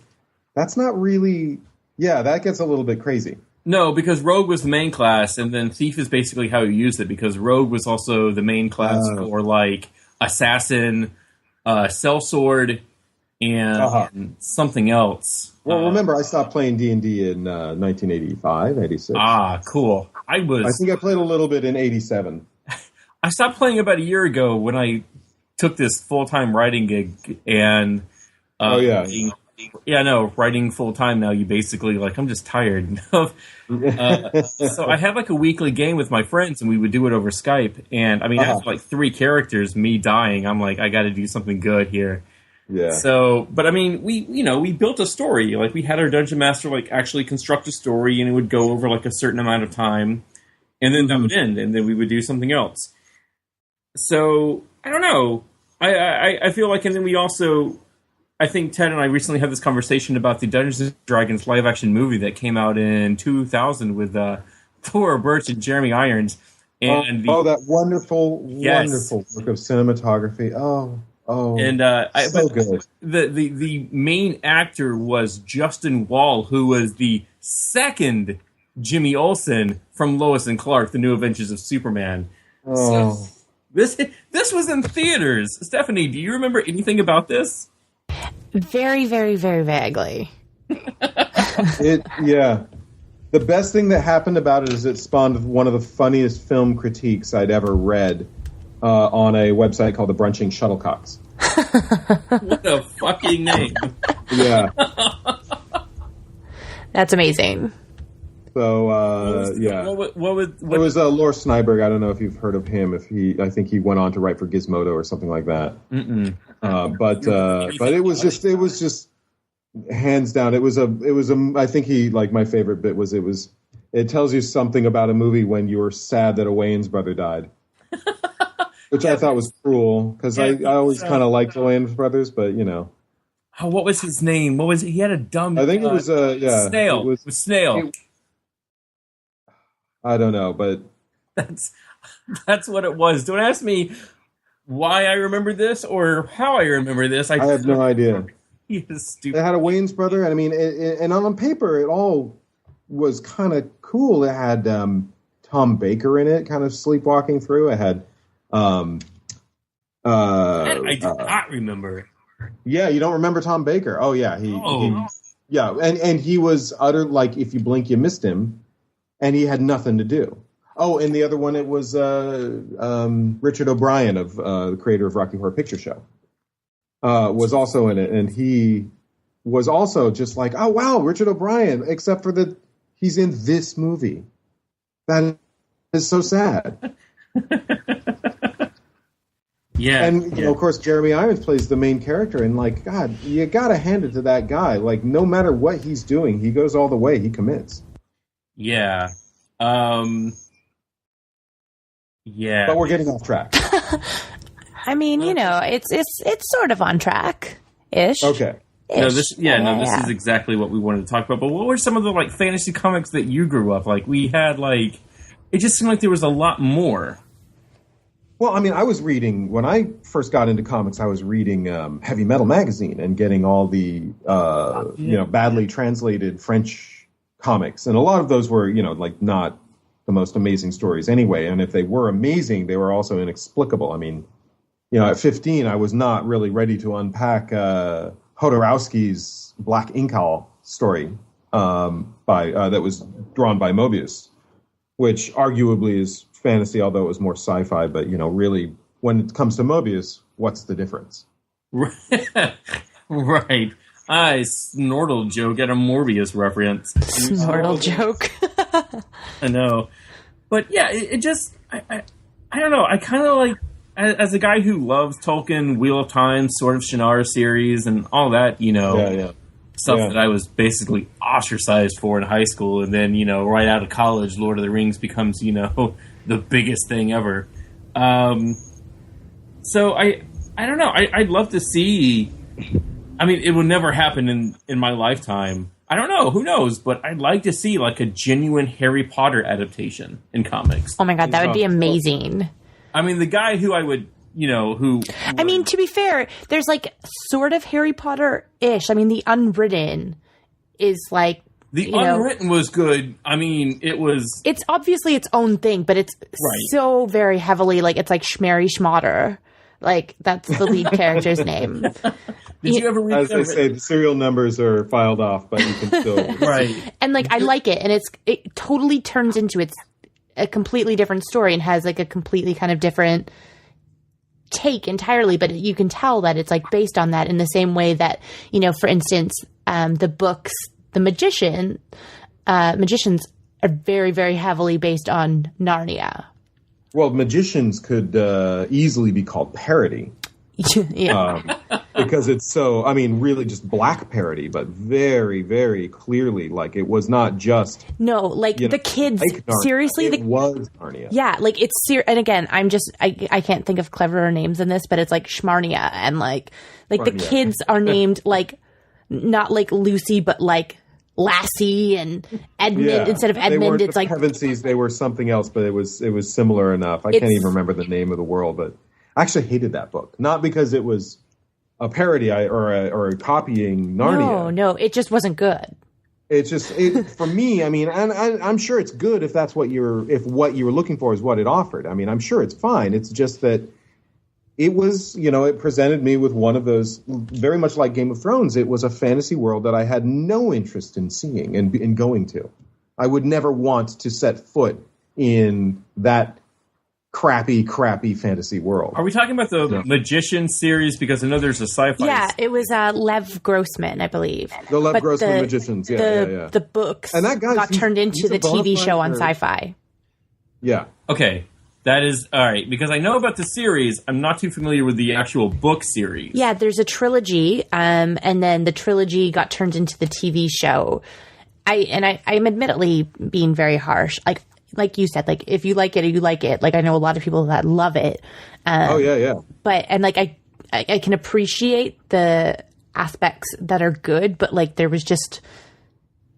that's not really. Yeah, that gets a little bit crazy. No, because rogue was the main class, and then thief is basically how you use it. Because rogue was also the main class for like assassin, sellsword, and something else. Well, remember, I stopped playing D&D in 1985, 86. Ah, cool. I think I played a little bit in 87. I stopped playing about a year ago when I took this full-time writing gig, and writing full-time now, you basically, like, I'm just tired. So I had, like, a weekly game with my friends, and we would do it over Skype, and, I mean, after, like, 3 characters, me dying, I'm like, I gotta do something good here. Yeah. So, but I mean, we built a story. Like, we had our dungeon master, like, actually construct a story, and it would go over, like, a certain amount of time, and then that would end, and then we would do something else. So, I don't know. I feel like, and then we also, I think Ted and I recently had this conversation about the Dungeons & Dragons live-action movie that came out in 2000 with Thora Birch and Jeremy Irons. And that wonderful work of cinematography. And so good. The main actor was Justin Wall, who was the second Jimmy Olsen from Lois and Clark: The New Adventures of Superman. So this was in theaters. Stephanie, do you remember anything about this? Very, very, very vaguely. The best thing that happened about it is it spawned one of the funniest film critiques I'd ever read. on a website called the Brunching Shuttlecocks. What a fucking name! Yeah. That's amazing. So yeah, what was it was Lor Snyberg. I don't know if you've heard of him. I think he went on to write for Gizmodo or something like that. But it was just hands down. It was I think my favorite bit was it tells you something about a movie when you were sad that a Wayans brother died, which I thought was cruel because I always kind of liked the Wayans brothers, but you know. Oh, what was his name? What was it? He had a dumb. I think it was Snail. It was Snail. I don't know, but that's what it was. Don't ask me why I remember this or how I remember this. I have no idea. He is stupid. It had a Wayans brother, and I mean, and on paper, it all was kind of cool. It had Tom Baker in it, kind of sleepwalking through. It had. I do not remember it. Yeah, you don't remember Tom Baker? Oh yeah, he and he was utter like if you blink you missed him, and he had nothing to do. Oh, and the other one it was Richard O'Brien of the creator of Rocky Horror Picture Show was also in it, and he was also just like, oh wow, Richard O'Brien, except for that he's in this movie. That is so sad. Yeah, and you know, of course, Jeremy Irons plays the main character, and like, God, you gotta hand it to that guy. Like, no matter what he's doing, he goes all the way. He commits. Yeah, yeah. But we're getting off track. I mean, you know, it's sort of on track ish. Okay. No, this is exactly what we wanted to talk about. But what were some of the like fantasy comics that you grew up like? We had like, it just seemed like there was a lot more. Well, I mean, I was reading, when I first got into comics, I was reading Heavy Metal magazine and getting all the, badly translated French comics. And a lot of those were, you know, like not the most amazing stories anyway. And if they were amazing, they were also inexplicable. I mean, you know, at 15, I was not really ready to unpack Hodorowski's Black Ink Owl story that was drawn by Moebius, which arguably is fantasy, although it was more sci-fi. But, you know, really, when it comes to Moebius, what's the difference? Right. Snortle joke at a Morbius reference. Snortle joke. I know. But yeah, it just, I don't know. I kind of like, as a guy who loves Tolkien, Wheel of Time, Sword of Shannara series, and all that, you know, stuff that I was basically ostracized for in high school. And then, you know, right out of college, Lord of the Rings becomes, you know, the biggest thing ever. So I don't know. I'd love to see, I mean, it would never happen in my lifetime. I don't know. Who knows? But I'd like to see like a genuine Harry Potter adaptation in comics. Oh my God, that would be amazing. I mean, the guy who I would, you know, who... I mean, to be fair, there's like sort of Harry Potter-ish. I mean, the Unwritten is like... The Unwritten was good. I mean, it was... It's obviously its own thing, but it's so very heavily, like, it's like Schmary Schmotter. Like, that's the lead character's name. Did you ever read As they say, the serial numbers are filed off, but you can still... Right. And, like, I like it, and it totally turns into a completely different story and has, like, a completely kind of different take entirely, but you can tell that it's, like, based on that in the same way that, you know, for instance, the books... The Magicians are very, very heavily based on Narnia. Well, Magicians could easily be called parody. Because it's so, I mean, really just black parody, but very, very clearly, like, it was not just... No, like, the kids, like seriously... It was Narnia. Yeah, like, it's... and again, I can't think of cleverer names than this, but it's like Schmarnia, and like the kids are named, like, not like Lucy, but like... Lassie and Edmund instead of Edmund. It's like Pevensies. They were something else, but it was similar enough. I can't even remember the name of the world, but I actually hated that book. Not because it was a parody or a copying Narnia. No, it just wasn't good. It's just for me. I mean, and I'm sure it's good if that's what what you were looking for is what it offered. I mean, I'm sure it's fine. It's just that. It was, you know, it presented me with one of those, very much like Game of Thrones, it was a fantasy world that I had no interest in seeing and in going to. I would never want to set foot in that crappy fantasy world. Are we talking about the Magician series? Because I know there's a sci-fi. Yeah, it was Lev Grossman, I believe. The Lev Grossman Magicians, yeah. The books and that got turned into the TV show on Sci-Fi. Yeah. Okay. That is, all right, because I know about the series, I'm not too familiar with the actual book series. Yeah, there's a trilogy, and then the trilogy got turned into the TV show. I'm admittedly being very harsh. Like you said, like, if you like it, you like it. Like, I know a lot of people that love it. But, and like, I can appreciate the aspects that are good, but like, there was just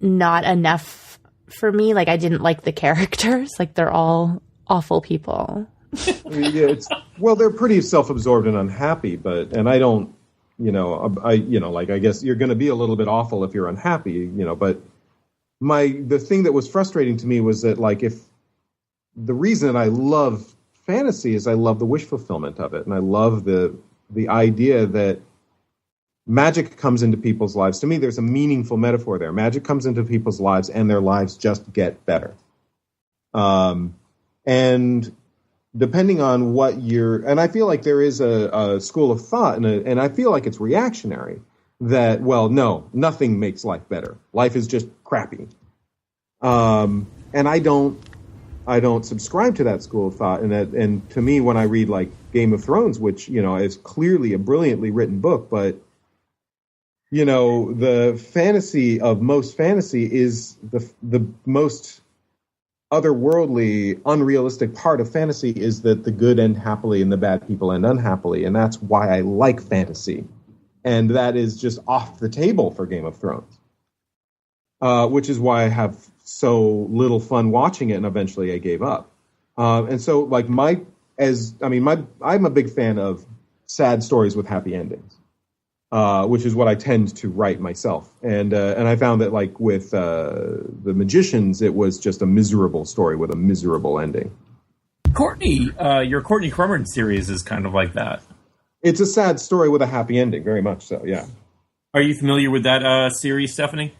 not enough for me. Like, I didn't like the characters. Like, they're all awful people. They're pretty self-absorbed and unhappy, and I don't, I guess you're going to be a little bit awful if you're unhappy, but the thing that was frustrating to me was that, like, if the reason I love fantasy is I love the wish fulfillment of it, and I love the idea that magic comes into people's lives. To me, there's a meaningful metaphor there. Magic comes into people's lives, and their lives just get better. And depending on what and I feel like there is a school of thought, and I feel like it's reactionary, that, well, no, nothing makes life better. Life is just crappy. And I don't subscribe to that school of thought. And to me, when I read, like, Game of Thrones, which, is clearly a brilliantly written book, but, the fantasy of most fantasy is the most otherworldly, unrealistic part of fantasy is that the good end happily and the bad people end unhappily. And that's why I like fantasy. And that is just off the table for Game of Thrones. Which is why I have so little fun watching it, and eventually I gave up. And so, like, I'm a big fan of sad stories with happy endings. Which is what I tend to write myself. And I found that, like, with the Magicians, it was just a miserable story with a miserable ending. Courtney, your Courtney Crumrin series is kind of like that. It's a sad story with a happy ending, very much so, yeah. Are you familiar with that series, Stephanie?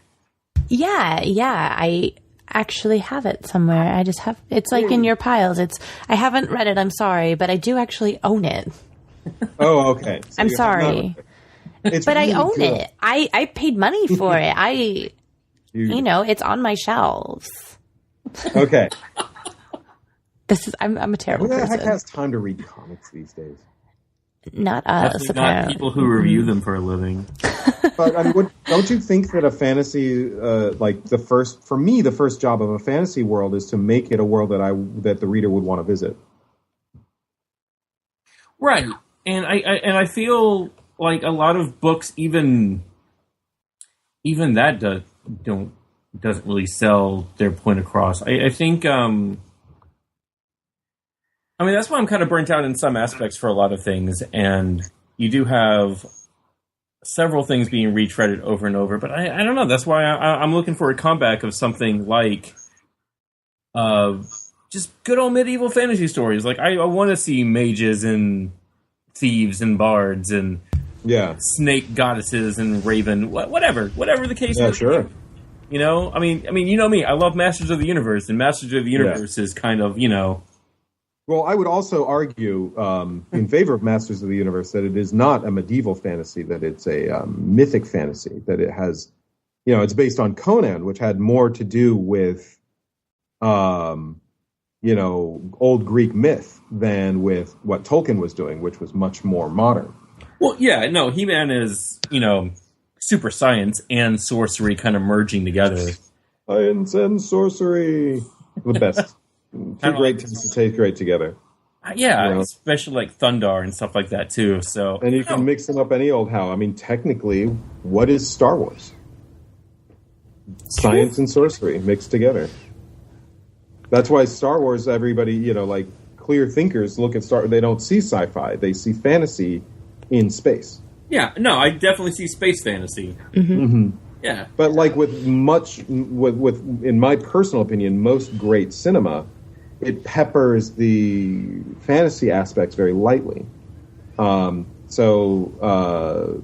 Yeah, I actually have it somewhere. I just have, it's like in your piles. I haven't read it, I'm sorry, but I do actually own it. Oh, okay. So I'm sorry. But really I own it. I paid money for it. It's on my shelves. Okay. I'm a terrible person. Who the heck has time to read comics these days? Not us, not people who review them for a living. But I mean, don't you think that a fantasy, the first job of a fantasy world is to make it a world that the reader would want to visit? Right, and I feel like a lot of books, even that doesn't really sell their point across. I think. I mean, that's why I'm kind of burnt out in some aspects for a lot of things, and you do have several things being retreaded over and over, but I don't know. That's why I'm looking for a comeback of something like just good old medieval fantasy stories. Like, I want to see mages and thieves and bards and snake goddesses and raven, whatever the case may be. Sure. I mean, you know me. I love Masters of the Universe, and Masters of the Universe is kind of, Well, I would also argue in favor of Masters of the Universe that it is not a medieval fantasy, that it's a mythic fantasy, that it has, it's based on Conan, which had more to do with, old Greek myth than with what Tolkien was doing, which was much more modern. Well, yeah, no, He-Man is, super science and sorcery kind of merging together. Science and sorcery. The best. Two great things to taste great together. Yeah, especially like Thundar and stuff like that too. So, and you can mix them up any old how. I mean, technically, what is Star Wars? Science and sorcery mixed together. That's why Star Wars, everybody, like clear thinkers look at Star. They don't see sci-fi; they see fantasy in space. Yeah, no, I definitely see space fantasy. Mm-hmm. Mm-hmm. Yeah, but like with in my personal opinion, most great cinema, it peppers the fantasy aspects very lightly. So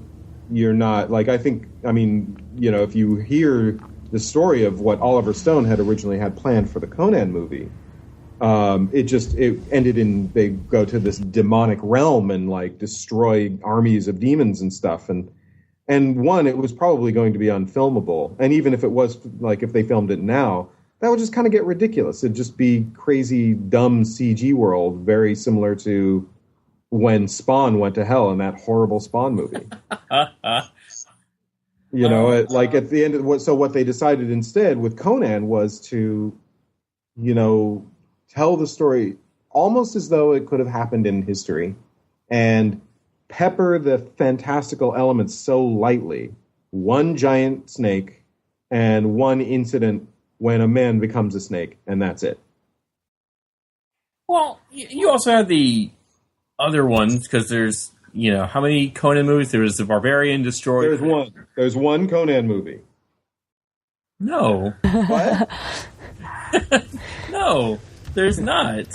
you're not like, if you hear the story of what Oliver Stone had originally had planned for the Conan movie, it ended in they go to this demonic realm and like destroy armies of demons and stuff. And one, it was probably going to be unfilmable. And even if it was, like, if they filmed it now, that would just kind of get ridiculous. It'd just be crazy, dumb CG world, very similar to when Spawn went to hell in that horrible Spawn movie. You know, like at the end of what they decided instead with Conan was to, you know, tell the story almost as though it could have happened in history and pepper the fantastical elements so lightly. One giant snake and one incident when a man becomes a snake, and that's it. Well, you also have the other ones, because there's, you know, how many Conan movies? There was the Barbarian Destroyer. There's one Conan movie. No. What? No, there's not.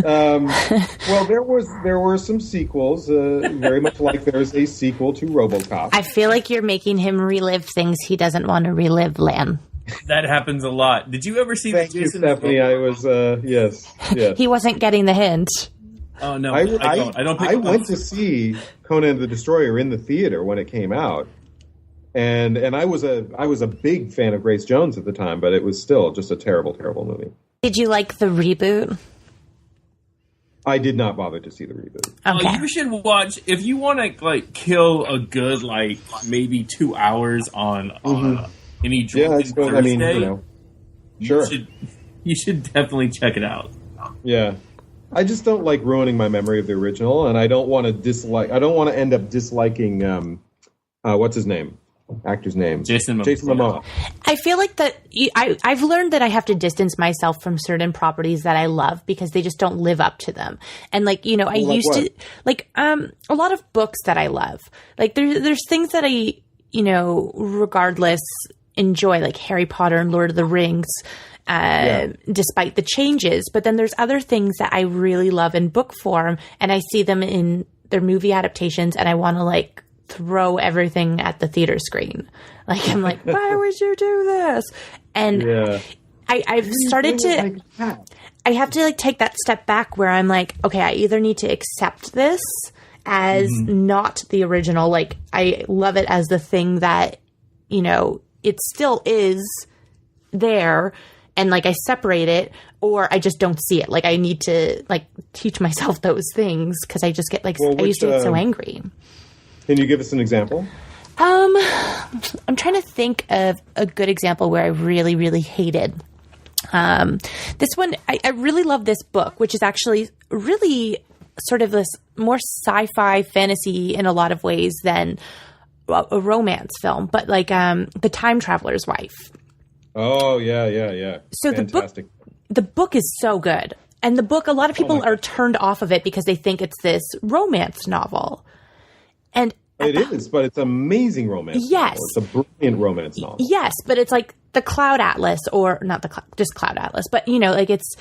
Well, there were some sequels, very much like there's a sequel to RoboCop. I feel like you're making him relive things he doesn't want to relive, Lan. That happens a lot. Did you ever see Thank the you, Jason? Stephanie. I was yes. He wasn't getting the hint. Oh no, I don't. I went to see Conan the Destroyer in the theater when it came out, and I was a big fan of Grace Jones at the time, but it was still just a terrible, terrible movie. Did you like the reboot? I did not bother to see the reboot. Okay. You should watch if you want to like kill a good like maybe 2 hours on any drunken Thursday. I mean, you know, sure. You should definitely check it out. Yeah. I just don't like ruining my memory of the original, and I don't want to end up disliking what's his name? Actor's name. Jason Momoa. I feel like that I've learned that I have to distance myself from certain properties that I love because they just don't live up to them. And like, you know, I used to like a lot of books that I love. Like there's things that I, you know, regardless enjoy, like Harry Potter and Lord of the Rings, despite the changes. But then there's other things that I really love in book form, and I see them in their movie adaptations, and I want to like throw everything at the theater screen. Like, I'm like, why would you do this? And I've started to, I have to like take that step back where I'm like, okay, I either need to accept this as not the original. Like, I love it as the thing that, you know, it still is there, and like I separate it, or I just don't see it. Like, I need to like teach myself those things because I just get like, I used to get so angry. Can you give us an example? I'm trying to think of a good example where I really, really hated. This one, I really love this book, which is actually really sort of this more sci-fi fantasy in a lot of ways than a romance film, but like The Time Traveler's Wife. Oh, yeah. So fantastic. The book is so good. And the book, a lot of people are turned off of it because they think it's this romance novel. And it is, but it's an amazing romance yes. novel. It's a brilliant romance novel. Yes, but it's like the Cloud Atlas, or not just Cloud Atlas, but you know, like it's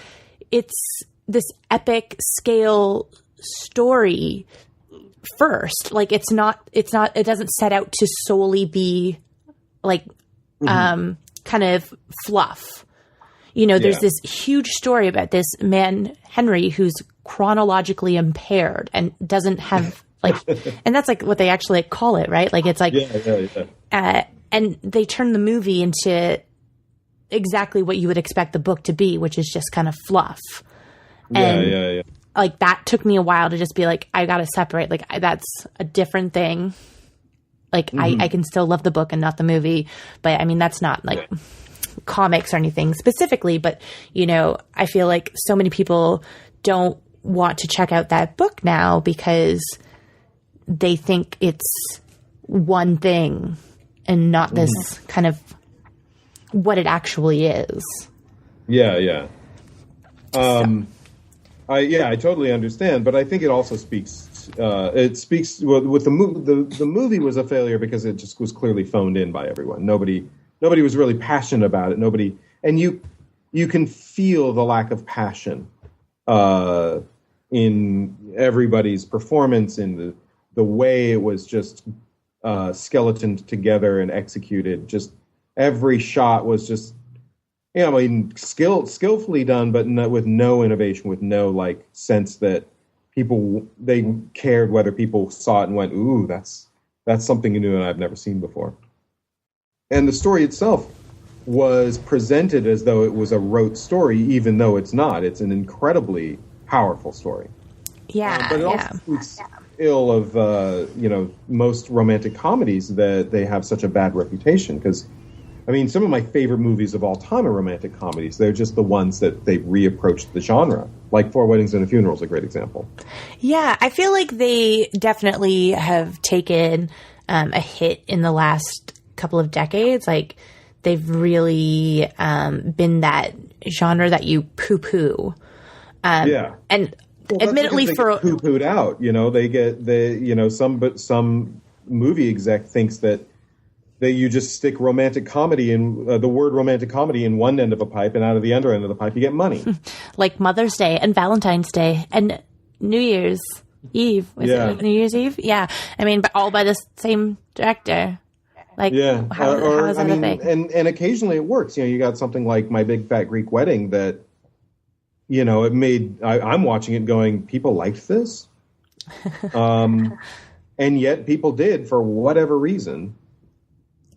this epic scale story first. Like it doesn't set out to solely be like kind of fluff. You know, there's this huge story about this man, Henry, who's chronologically impaired and doesn't have like, and that's like what they actually call it, right? Like it's like, and they turn the movie into exactly what you would expect the book to be, which is just kind of fluff. And like that took me a while to just be like, I got to separate. Like that's a different thing. Like I can still love the book and not the movie, but I mean, that's not like comics or anything specifically, but you know, I feel like so many people don't want to check out that book now because they think it's one thing and not this kind of what it actually is. I totally understand, but I think it also speaks. It speaks with the movie. The movie was a failure because it just was clearly phoned in by everyone. Nobody was really passionate about it. And you can feel the lack of passion in everybody's performance, in the way it was just skeletoned together and executed. Just every shot was just I mean, skillfully done, but with no innovation, with no like sense that they cared whether people saw it and went, "Ooh, that's something new and I've never seen before." And the story itself was presented as though it was a rote story, even though it's not. It's an incredibly powerful story. Yeah, but it also speaks ill of most romantic comedies that they have such a bad reputation. Because, I mean, some of my favorite movies of all time are romantic comedies. They're just the ones that they reapproached the genre. Like Four Weddings and a Funeral is a great example. Yeah, I feel like they definitely have taken a hit in the last couple of decades. Like, they've really been that genre that you poo-poo. And admittedly, for poo-pooed out, some movie exec thinks that you just stick romantic comedy in the word romantic comedy in one end of a pipe, and out of the other end of the pipe you get money. Like Mother's Day and Valentine's Day and New Year's Eve. Was it New Year's Eve? Yeah, I mean, but all by the same director. Like, how is that a thing? And occasionally it works. You got something like My Big Fat Greek Wedding that. It made. I'm watching it, going, people liked this, and yet people did for whatever reason.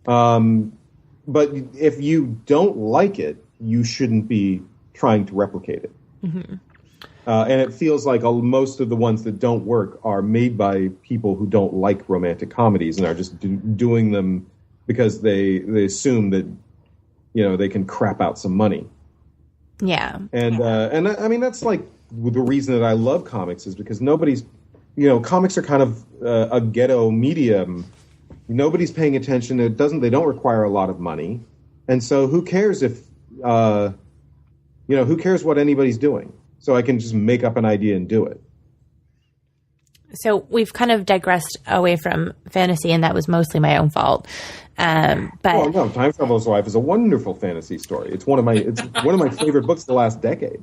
But if you don't like it, you shouldn't be trying to replicate it. Mm-hmm. And it feels like most of the ones that don't work are made by people who don't like romantic comedies and are just doing them because they assume that they can crap out some money. Yeah. And I mean, that's like the reason that I love comics is because nobody's, comics are kind of a ghetto medium. Nobody's paying attention. They don't require a lot of money. And so who cares if, who cares what anybody's doing? So I can just make up an idea and do it. So we've kind of digressed away from fantasy, and that was mostly my own fault. But Time Traveler's Wife is a wonderful fantasy story. It's one of my favorite books of the last decade.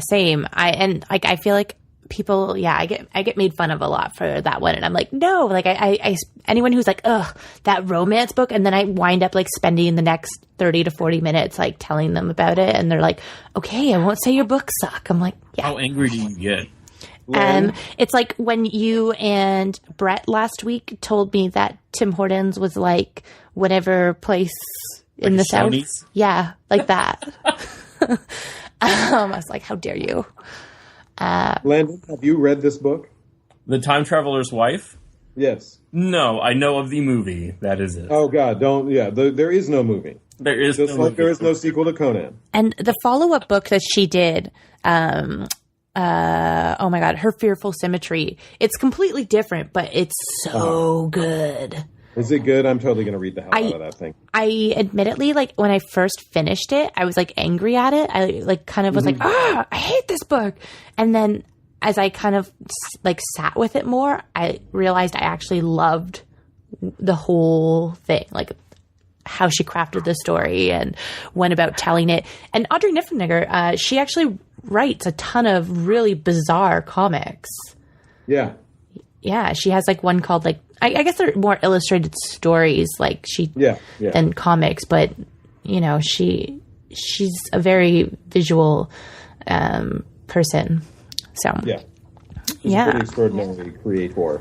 Same. I feel like people, I get made fun of a lot for that one, and I'm like, no, like I anyone who's like, ugh, that romance book, and then I wind up like spending the next 30 to 40 minutes like telling them about it, and they're like, okay, I won't say your books suck. I'm like, yeah. How angry do you get? It's like when you and Brett last week told me that Tim Hortons was like whatever place in the South. Yeah, like that. I was like, how dare you? Landon, have you read this book? The Time Traveler's Wife? Yes. No, I know of the movie. That is it. Oh, God, don't. Yeah, there is no movie. There is just no like movie. There is no sequel to Conan. And the follow-up book that she did, oh my God, Her Fearful Symmetry. It's completely different, but it's so good. Is it good? I'm totally going to read the hell out of that thing. I admittedly, like, when I first finished it, I was, like, angry at it. I, like, kind of was like, I hate this book. And then as I kind of, like, sat with it more, I realized I actually loved the whole thing. Like, how she crafted the story and went about telling it. And Audrey Niffenegger, she actually writes a ton of really bizarre comics. Yeah. Yeah, she has like one called like I guess they're more illustrated stories like than comics, but she's a very visual person. So she's a pretty extraordinary creator.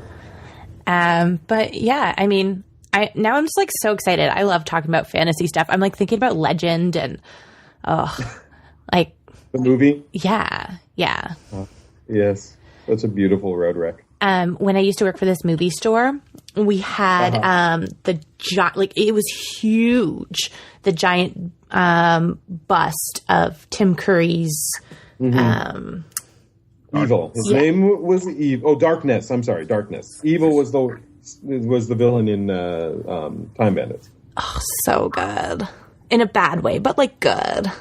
But yeah, I mean, now I'm just like so excited. I love talking about fantasy stuff. I'm like thinking about Legend and like the movie. Yeah. Yes, that's a beautiful road wreck. When I used to work for this movie store, we had it was huge, the giant bust of Tim Curry's Evil. His name was Evil. Oh, Darkness. I'm sorry, Darkness. Evil was the villain in Time Bandits. Oh, so good. In a bad way, but like good.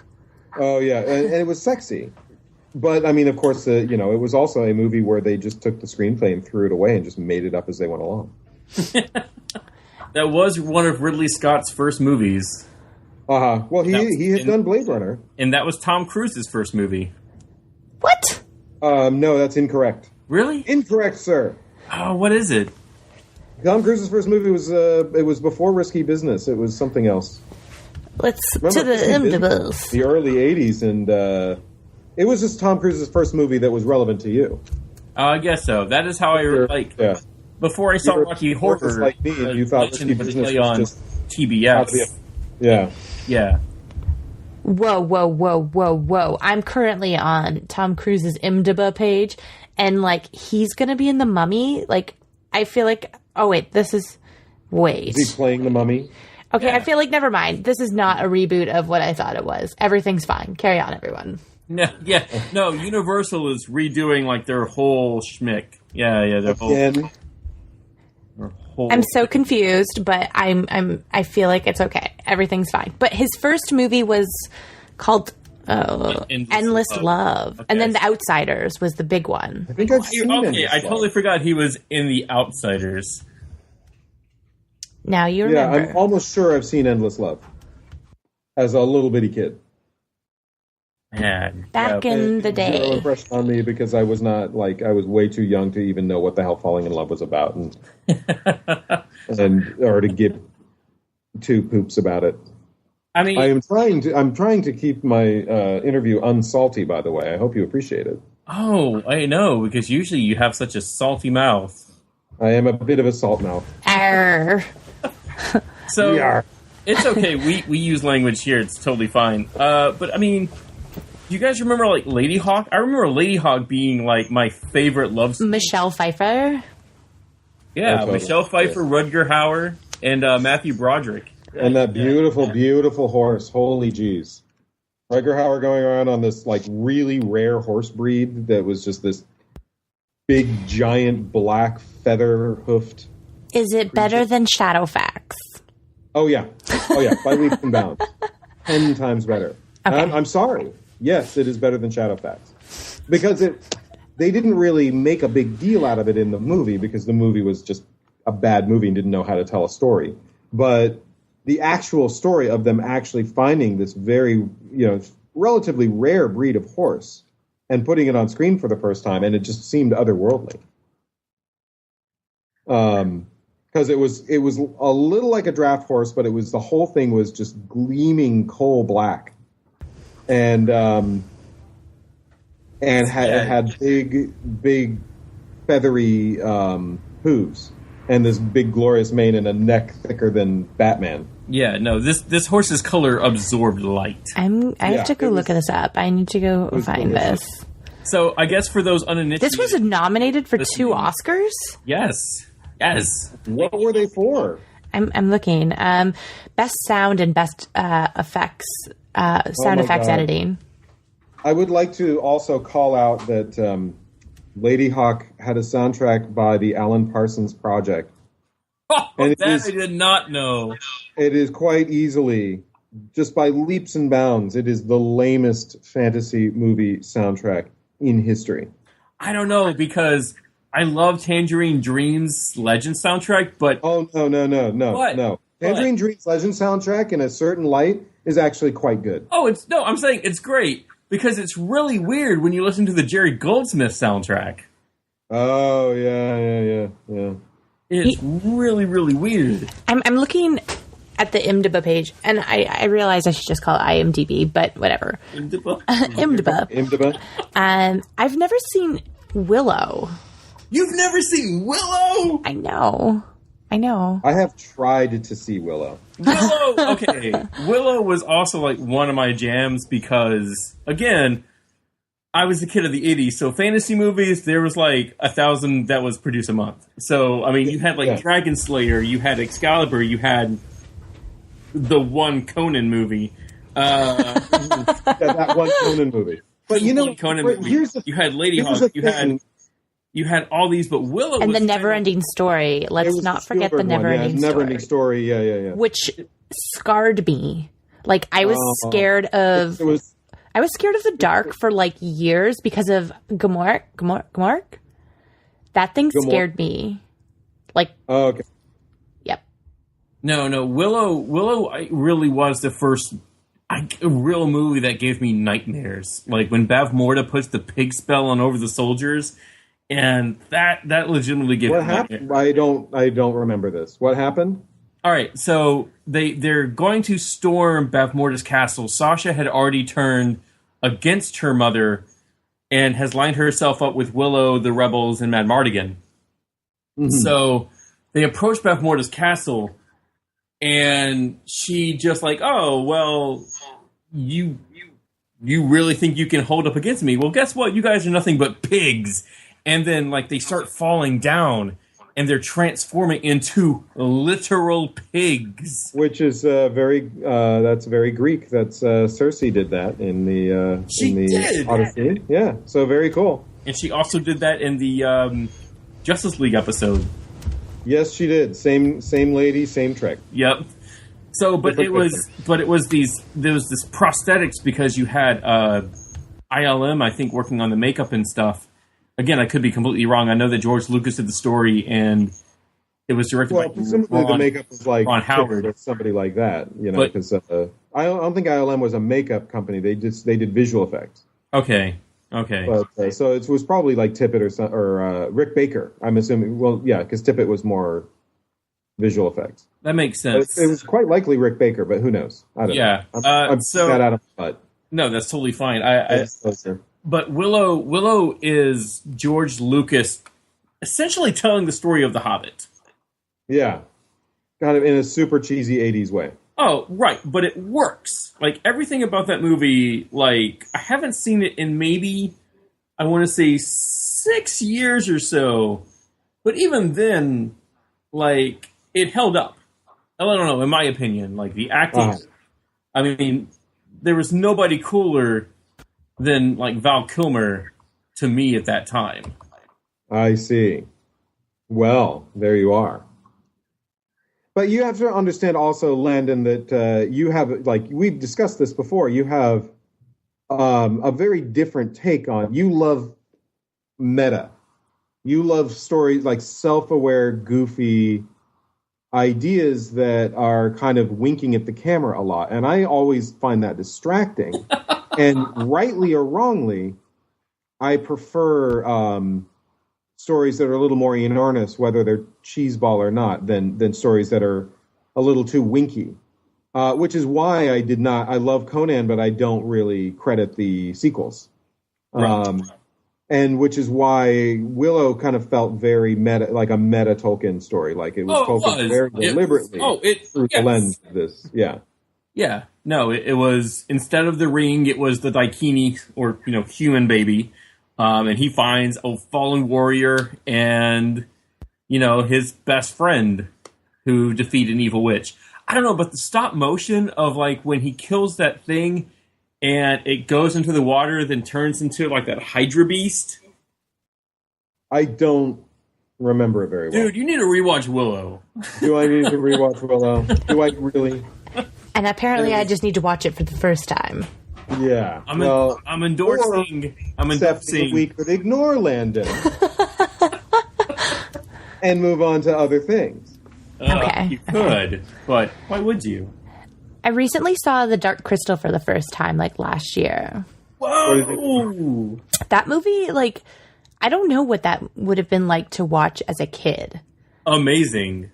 Oh yeah, and it was sexy. But, I mean, of course, it was also a movie where they just took the screenplay and threw it away and just made it up as they went along. That was one of Ridley Scott's first movies. Well, he had done Blade Runner. And that was Tom Cruise's first movie. What? No, that's incorrect. Really? Incorrect, sir. Oh, what is it? Tom Cruise's first movie was, it was before Risky Business. It was something else. Let's Remember, to the IMDb. the early 80s, and it was just Tom Cruise's first movie that was relevant to you. I guess so. That is how I like. Yeah. Before I saw You were Rocky just Horror, like me, and you thought Risky would Business play was on just TBS. Yeah. Yeah. Whoa. I'm currently on Tom Cruise's IMDb page, and, like, he's going to be in The Mummy. Like, I feel like... Oh, wait. Is he playing the Mummy? Okay, Yeah. I feel like, never mind. This is not a reboot of what I thought it was. Everything's fine. Carry on, everyone. No, Universal is redoing, like, their whole schmick. Yeah, their whole... Again? I'm so confused, but I feel like it's okay. Everything's fine. But his first movie was called Endless Love. Okay. And then The Outsiders was the big one. I think I've seen Okay, I totally forgot he was in The Outsiders. Now you Yeah, remember. I'm almost sure I've seen Endless Love as a little bitty kid. Man, Back in the Zero day. impression on me because I was not I was way too young to even know what the hell falling in love was about, and or to give two poops about it. I mean, I'm trying to keep my interview unsalty. By the way, I hope you appreciate it. oh, I know, because usually you have such a salty mouth. I am a bit of a salt mouth. Arr. So We are. it's okay. We use language here. It's totally fine. But I mean, do you guys remember like Lady Hawk? I remember Lady Hawk being like my favorite love story. Michelle Pfeiffer. Yeah, Oh, totally. Michelle Pfeiffer, Rutger Hauer, and Matthew Broderick. And that beautiful horse. Holy jeez. Rutger Hauer going around on this like really rare horse breed that was just this big, giant, black, feather-hoofed. Is it better than Shadowfax? Oh yeah, by leaps and bounds. 10 times better. Okay. I'm sorry. Yes, it is better than Shadowfax. Because they didn't really make a big deal out of it in the movie because the movie was just a bad movie and didn't know how to tell a story. But the actual story of them actually finding this very, relatively rare breed of horse and putting it on screen for the first time, and it just seemed otherworldly. Because it was a little like a draft horse, but the whole thing was just gleaming coal black, and had big feathery hooves and this big glorious mane and a neck thicker than Batman. Yeah, no, this horse's color absorbed light. I have to go look this up. I need to go find this. So I guess for those uninitiated, This was nominated for 2 Oscars? Yes. What were they for? I'm looking. Best sound and best effects, sound effects God. editing. I would like to also call out that Lady Hawk had a soundtrack by the Alan Parsons Project. Oh, And it that is- I did not know. It is quite easily, just by leaps and bounds, it is the lamest fantasy movie soundtrack in history. I don't know, because I love Tangerine Dream's Legend soundtrack, but Oh, no. What? No. Tangerine Dream's Legend soundtrack in a certain light is actually quite good. I'm saying it's great because it's really weird when you listen to the Jerry Goldsmith soundtrack. Oh, yeah. It's really, really weird. I'm looking at the IMDb page, and I realize I should just call it IMDb, but whatever. IMDb. I've never seen Willow. You've never seen Willow? I know. I have tried to see Willow. Willow! Okay. Willow was also like one of my jams because, again, I was a kid of the 80s, so fantasy movies, there was like 1,000 that was produced a month. So, I mean, you had like Dragon Slayer, you had Excalibur, you had the one Conan movie. That one Conan movie. But here's the you had Lady this is Hawk, the thing. you had all these, but Willow And was the Never-Ending Story. It Let's was not the forget the Spielberg one, Never-Ending Story. Never-Ending Story, yeah. Which scarred me. Like, I was scared of... I was scared of the dark for like years because of Gamork. That thing scared me. Like, Oh, okay. yep. No, Willow really was the first real movie that gave me nightmares. Like when Bav Morta puts the pig spell on over the soldiers, and that legitimately gave What me happened? nightmares. I don't remember this. What happened? All right, so they're going to storm Bavmorda's castle. Sasha had already turned against her mother and has lined herself up with Willow, the rebels, and Mad Mardigan. Mm-hmm. So they approach Bavmorda's castle, and she just like, oh, well, you really think you can hold up against me? Well, guess what? You guys are nothing but pigs. And then like they start falling down, and they're transforming into literal pigs. Which is that's very Greek. That's Cersei did that in the Odyssey. Yeah, so very cool. And she also did that in the Justice League episode. Yes, she did. Same lady, same trick. Yep. So, there was this prosthetics because you had ILM, I think, working on the makeup and stuff. Again, I could be completely wrong. I know that George Lucas did the story, and it was directed by presumably the makeup was like Ron Howard or somebody like that. You know, because I don't think ILM was a makeup company. They did visual effects. Okay. But, so it was probably like Tippett or Rick Baker. I'm assuming. Well, yeah, because Tippett was more visual effects. That makes sense. It was quite likely Rick Baker, but who knows? I don't know. I'm that out of my butt. No, that's totally fine. But Willow is George Lucas essentially telling the story of The Hobbit. Yeah. Kind of in a super cheesy 80s way. Oh, right. But it works. Like, everything about that movie, like, I haven't seen it in maybe, I want to say, 6 years or so. But even then, like, it held up. I don't know, in my opinion. Like, the acting, I mean, there was nobody cooler than like Val Kilmer to me at that time. I see. Well, there you are. But you have to understand also, Landon, that you have, like, we've discussed this before, you have a very different take on, you love meta. You love stories like self-aware, goofy ideas that are kind of winking at the camera a lot. And I always find that distracting. And rightly or wrongly, I prefer stories that are a little more in earnest, whether they're cheeseball or not, than stories that are a little too winky. Which is why I love Conan, but I don't really credit the sequels. Right. And which is why Willow kind of felt very meta, like a meta Tolkien story. Like it was Tolkien very deliberately through the lens of this. Yeah. Yeah, no, it was, instead of the ring, it was the Daikini, or, human baby. And he finds a fallen warrior and, his best friend who defeated an evil witch. I don't know, but the stop motion of, like, when he kills that thing and it goes into the water, then turns into, like, that Hydra beast. I don't remember it very well. Dude, you need to rewatch Willow. Do I need to rewatch Willow? Do I really? And apparently I just need to watch it for the first time. Yeah. I'm endorsing. We could ignore Landon. And move on to other things. Okay. You could, but why would you? I recently saw The Dark Crystal for the first time, like, last year. Whoa! That movie, like, I don't know what that would have been like to watch as a kid. Amazing.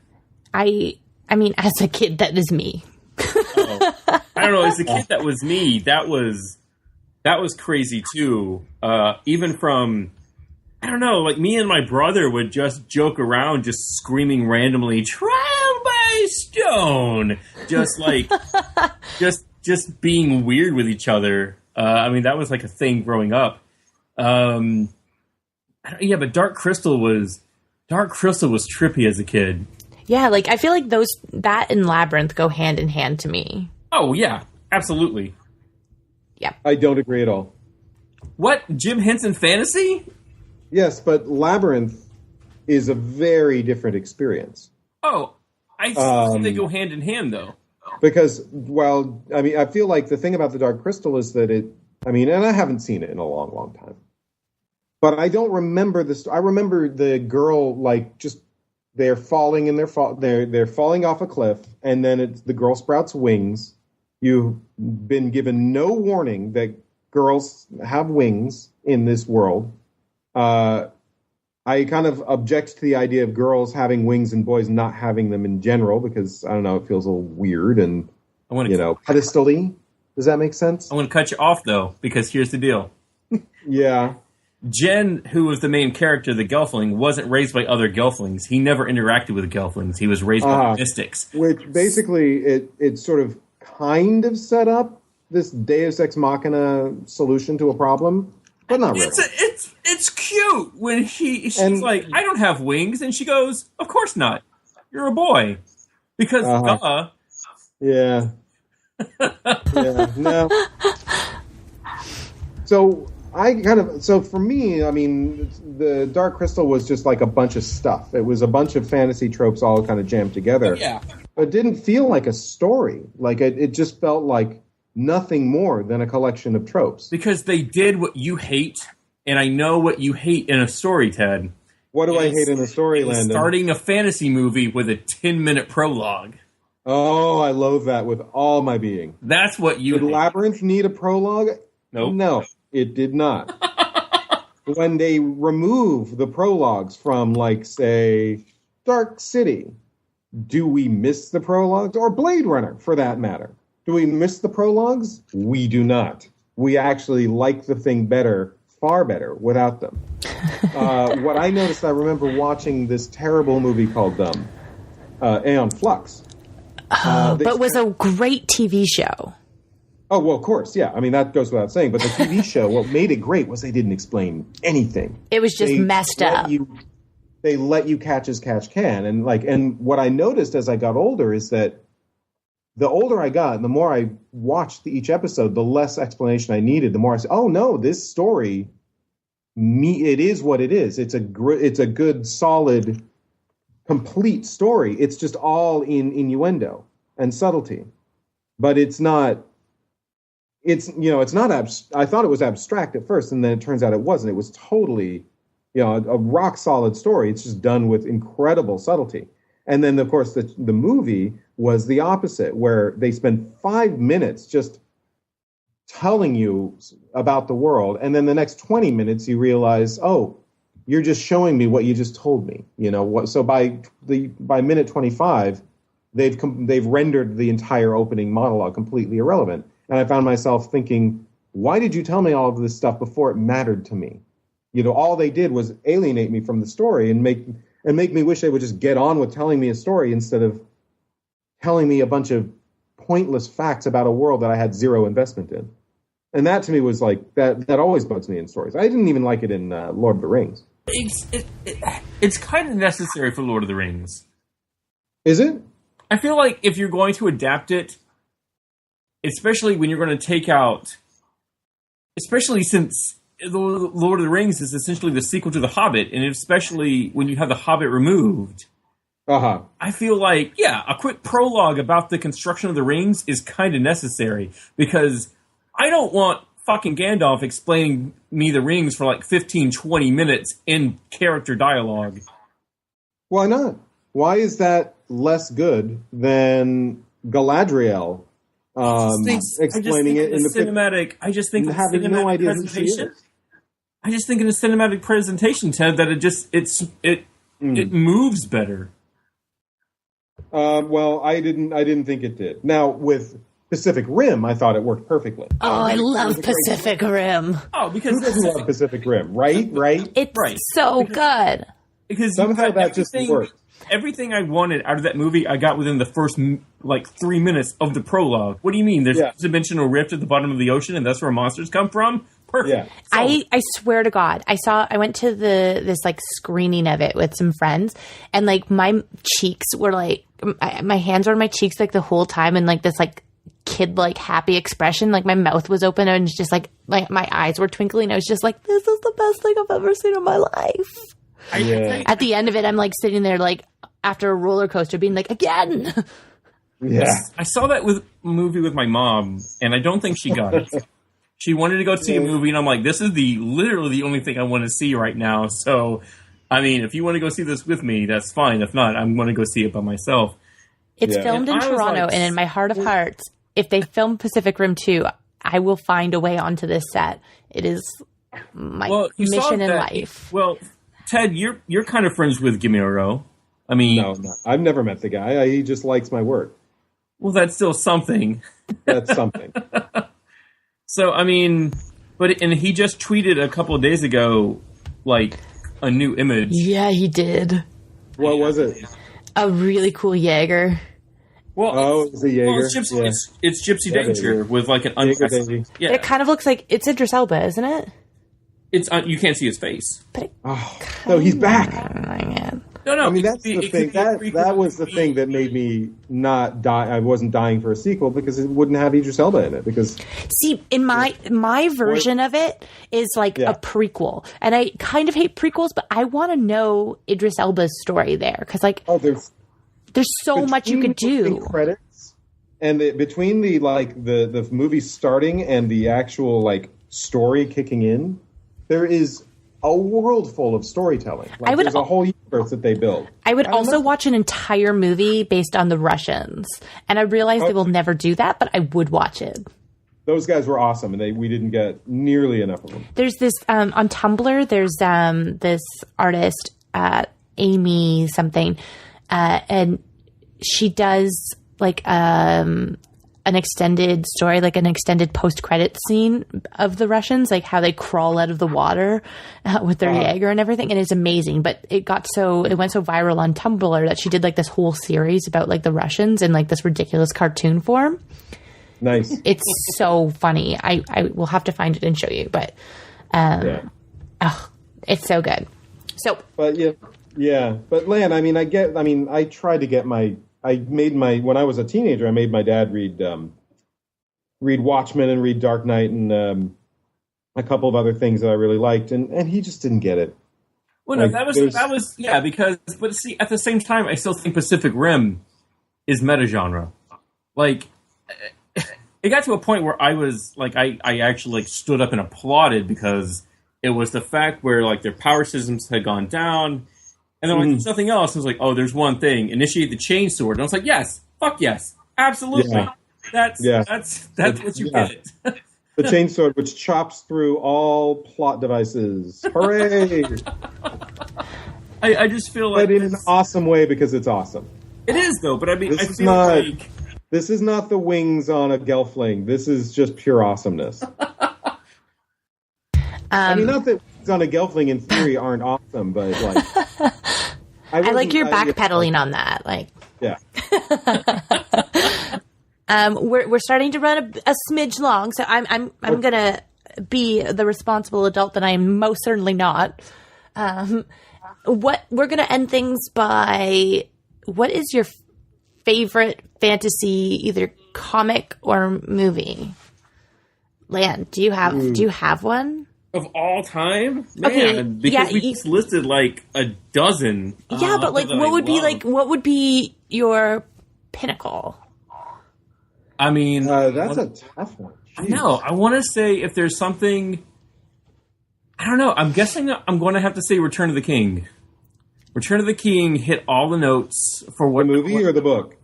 I mean, as a kid, that is me. I don't know. As a kid, that was me. That was crazy too. Even from, I don't know, like me and my brother would just joke around, just screaming randomly, "Trial by stone!" Just like, just being weird with each other. I mean, that was like a thing growing up. Yeah, but Dark Crystal was trippy as a kid. Yeah, like, I feel like that and Labyrinth go hand in hand to me. Oh, yeah, absolutely. Yeah. I don't agree at all. What? Jim Henson fantasy? Yes, but Labyrinth is a very different experience. Oh, I think they go hand in hand, though. Because, I feel like the thing about The Dark Crystal is that and I haven't seen it in a long, long time. But I don't remember this. I remember the girl, like, just... They're falling and they're falling off a cliff, and then the girl sprouts wings. You've been given no warning that girls have wings in this world. I kind of object to the idea of girls having wings and boys not having them in general because, I don't know, it feels a little weird and, pedestal-y. Does that make sense? I want to cut you off, though, because here's the deal. Yeah. Jen, who was the main character, the Gelfling, wasn't raised by other Gelflings. He never interacted with Gelflings. He was raised by mystics. Which basically, it sort of kind of set up this Deus Ex Machina solution to a problem, but not really. It's cute when she's like, I don't have wings, and she goes, of course not. You're a boy. Because, Yeah. Yeah, no. So for me, I mean, the Dark Crystal was just like a bunch of stuff. It was a bunch of fantasy tropes all kind of jammed together. Yeah. But it didn't feel like a story. Like it just felt like nothing more than a collection of tropes. Because they did what you hate, and I know what you hate in a story, Ted. What do I hate in a story, Landon? Starting a fantasy movie with a 10-minute prologue. Oh, I loathe that with all my being. That's what you Did hate. Labyrinth need a prologue? Nope. No, it did not. When they remove the prologues from, like, say, Dark City, do we miss the prologues? Or Blade Runner, for that matter. Do we miss the prologues? We do not. We actually like the thing better, far better, without them. What I noticed, I remember watching this terrible movie called Aeon Flux. But it was a great TV show. Oh, well, of course, yeah. I mean, that goes without saying. But the TV show, what made it great was they didn't explain anything. It was just messed up. They let you catch as catch can. And what I noticed as I got older is that the older I got and the more I watched each episode, the less explanation I needed. The more I said, oh, no, this story, it is what it is. It's a good, solid, complete story. It's just all in innuendo and subtlety. But it's not... It's not I thought it was abstract at first, and then it turns out it wasn't. It was totally, a rock solid story. It's just done with incredible subtlety. And then, of course, the movie was the opposite, where they spend 5 minutes just telling you about the world, and then the next 20 minutes you realize, oh, you're just showing me what you just told me. So by minute 25, they've rendered the entire opening monologue completely irrelevant. And I found myself thinking, why did you tell me all of this stuff before it mattered to me? All they did was alienate me from the story and make me wish they would just get on with telling me a story instead of telling me a bunch of pointless facts about a world that I had zero investment in. And that to me was like, that always bugs me in stories. I didn't even like it in Lord of the Rings. It's kind of necessary for Lord of the Rings. Is it? I feel like if you're going to adapt it, especially when you're going to take out, especially since the Lord of the Rings is essentially the sequel to The Hobbit, and especially when you have The Hobbit removed, I feel like, a quick prologue about the construction of the rings is kind of necessary, because I don't want fucking Gandalf explaining me the rings for like 15, 20 minutes in character dialogue. Why not? Why is that less good than Galadriel? Explaining it in the cinematic. I just think having no idea who she is. I just think in a cinematic presentation, Ted, that it moves better. Well, I didn't think it did. Now with Pacific Rim, I thought it worked perfectly. Oh, I love Pacific Rim. Oh, because who doesn't love Pacific Rim, right? It's so good. Because somehow that just worked. Everything I wanted out of that movie, I got within the first 3 minutes of the prologue. What do you mean? There's a dimensional rift at the bottom of the ocean, and that's where monsters come from? Perfect. Yeah. I swear to God, I went to this screening of it with some friends, and my cheeks were my hands were on my cheeks the whole time, and this kid happy expression. My mouth was open, and it's just my eyes were twinkling. I was just this is the best thing I've ever seen in my life. At the end of it, I'm sitting there after a roller coaster being again. Yeah. I saw that movie with my mom, and I don't think she got it. She wanted to go see a movie, and I'm like, this is literally the only thing I want to see right now. So, I mean, if you want to go see this with me, that's fine. If not, I'm going to go see it by myself. It's filmed in Toronto, and in my heart of hearts, if they film Pacific Rim 2, I will find a way onto this set. It is my mission in life. Well, Ted, you're kind of friends with Gimiro. I mean, No, I've never met the guy. He just likes my work. well, that's still something. That's something. So, I mean, and he just tweeted a couple of days ago, like, a new image. Yeah, he did. What was it? A really cool Jaeger. Well, It's a Jaeger. Well, it's Gypsy, Yeah. it's Gypsy Yeah, Danger baby. with like an Jaeger undressed. baby. Yeah, It kind of looks like it's Idris Elba, isn't it? it's you can't see his face. But it Oh, no, he's back. No, I mean, it that's could be- the it thing. could be That was the thing that made me not die. I wasn't dying for a sequel because it wouldn't have Idris Elba in it. Because See, in my version of it is like Yeah. a prequel, and I kind of hate prequels, but I want to know Idris Elba's story there because like there's so much you could between do. the credits and between the movie starting and the actual like story kicking in, there is a world full of storytelling. Like, there's a whole universe that they build. I would also watch an entire movie based on the Russians, and I realize they will never do that, but I would watch it. Those guys were awesome, and we didn't get nearly enough of them. There's this on Tumblr. There's this artist, Amy something, and she does like an extended story, like an extended post-credit scene of the Russians, like how they crawl out of the water with their Jaeger and everything, and it's amazing. But it went so viral on Tumblr that she did like this whole series about like the Russians in like this ridiculous cartoon form. Nice. It's so funny. I will have to find it and show you, but it's so good. So, but yeah. But Lan, I mean, I tried to get when I was a teenager, I made my dad read Watchmen and read Dark Knight and a couple of other things that I really liked, and he just didn't get it. Well, no, that was but see, at the same time, I still think Pacific Rim is meta genre. Like, it got to a point where I was like, I actually like stood up and applauded because it was the fact where like their power systems had gone down. And then, like, there's nothing else. I was like, oh, there's one thing. Initiate the chain sword. And I was like, yes. Fuck yes. Absolutely. Yeah. That's what you get. The chain sword, which chops through all plot devices. Hooray! I just feel like... But in an awesome way because it's awesome. It is, though. But I mean, This is not the wings on a Gelfling. This is just pure awesomeness. I mean, not that wings on a Gelfling in theory aren't awesome, but like... I like your backpedaling on that. Like, yeah. We're starting to run a smidge long, so I'm gonna be the responsible adult that I am most certainly not. What we're gonna end things by? What is your favorite fantasy, either comic or movie? Lan, do you have one? Of all time? Man, Okay, because we just listed like a dozen. Yeah, but like, what would be your pinnacle? I mean, that's a tough one. Jeez. No, I want to say if there's something, I don't know. I'm guessing I'm going to have to say Return of the King. Return of the King hit all the notes for what the movie or the book?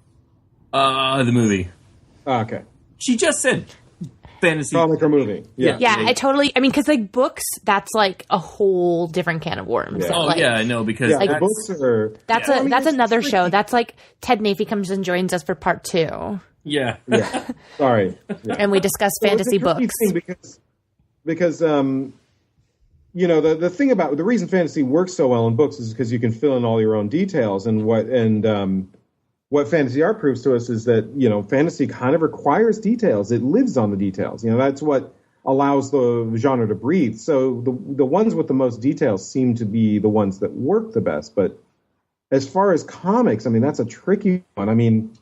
The movie. Oh, okay. She just said fantasy comic or movie. Yeah, I mean, because like books, that's like a whole different can of worms. Yeah. So, like, I know because like, the books are. That's another show. That's like Ted Naifeh comes and joins us for part 2. Yeah. Sorry. Yeah. And we discuss fantasy books. Because you know, the thing about the reason fantasy works so well in books is because you can fill in all your own details, and what fantasy art proves to us is that, you know, fantasy kind of requires details. It lives on the details. You know, that's what allows the genre to breathe. So the ones with the most details seem to be the ones that work the best. But as far as comics, I mean, that's a tricky one. I mean,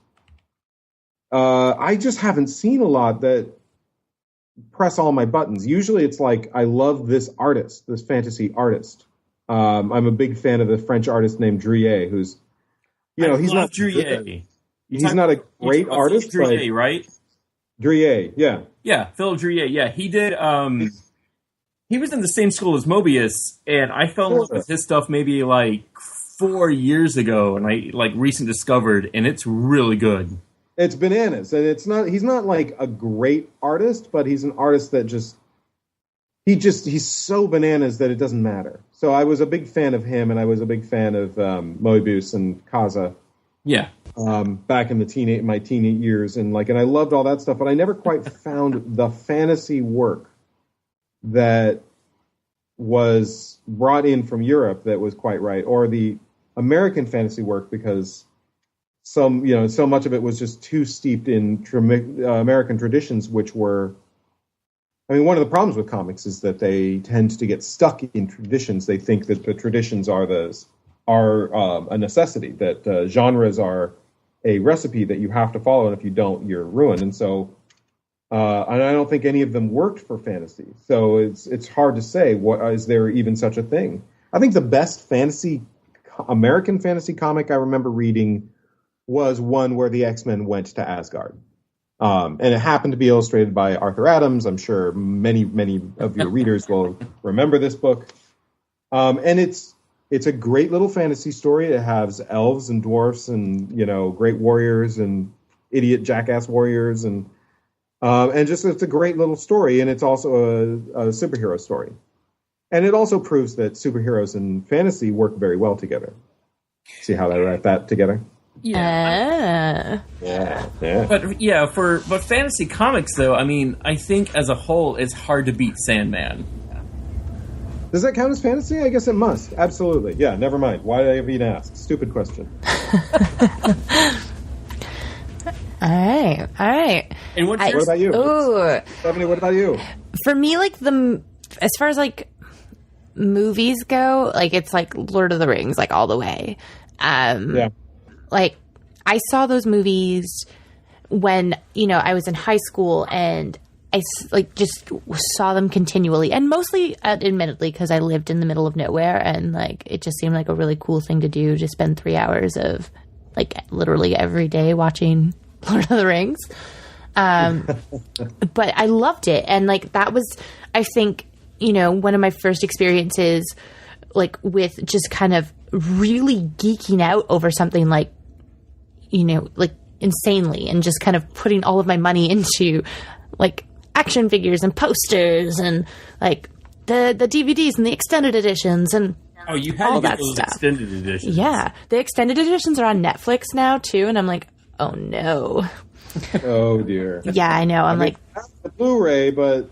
I just haven't seen a lot that press all my buttons. Usually it's like, I love this artist, this fantasy artist. I'm a big fan of the French artist named Drouillet, who's, you know, he's not Drouillet. He's not a great artist, Drouillet, right? Drouillet, yeah. Yeah, Philip Drouillet, yeah. He did, he was in the same school as Mobius, and I fell in love with his stuff maybe like 4 years ago, and I like recently discovered, and it's really good. It's bananas, and he's not like a great artist, but he's an artist that just, he's so bananas that it doesn't matter. So I was a big fan of him, and I was a big fan of Moebius and Kaza. Yeah. Back in my teen years, and I loved all that stuff, but I never quite found the fantasy work that was brought in from Europe that was quite right, or the American fantasy work, because so much of it was just too steeped in American traditions, which were, one of the problems with comics is that they tend to get stuck in traditions. They think that the traditions are a necessity, that genres are a recipe that you have to follow, and if you don't, you're ruined. And so, and I don't think any of them worked for fantasy. So it's hard to say, is there even such a thing? I think the best American fantasy comic I remember reading was one where the X-Men went to Asgard. And it happened to be illustrated by Arthur Adams. I'm sure many of your readers will remember this book. And it's a great little fantasy story. It has elves and dwarfs and, great warriors and idiot jackass warriors. And just, it's a great little story. And it's also a superhero story. And it also proves that superheroes and fantasy work very well together. See how I write that together? Yeah. Yeah. But fantasy comics, though, I think as a whole, it's hard to beat Sandman. Does that count as fantasy? I guess it must. Absolutely. Yeah, never mind. Why did I even ask? Stupid question. All right. And what about you? Ooh. Stephanie, what about you? For me, as far as movies go, it's Lord of the Rings, all the way. Yeah. I saw those movies when, I was in high school, and I just saw them continually, and mostly, admittedly, because I lived in the middle of nowhere, and it just seemed like a really cool thing to do, to spend 3 hours of literally every day watching Lord of the Rings. But I loved it, and that was, I think, one of my first experiences with just kind of really geeking out over something insanely, and just kind of putting all of my money into action figures and posters and the DVDs and the extended editions and you had all to get that those stuff. Extended editions. Yeah, the extended editions are on Netflix now too, and I'm oh no. Oh dear. Yeah, I know. I'm I have the Blu-ray, but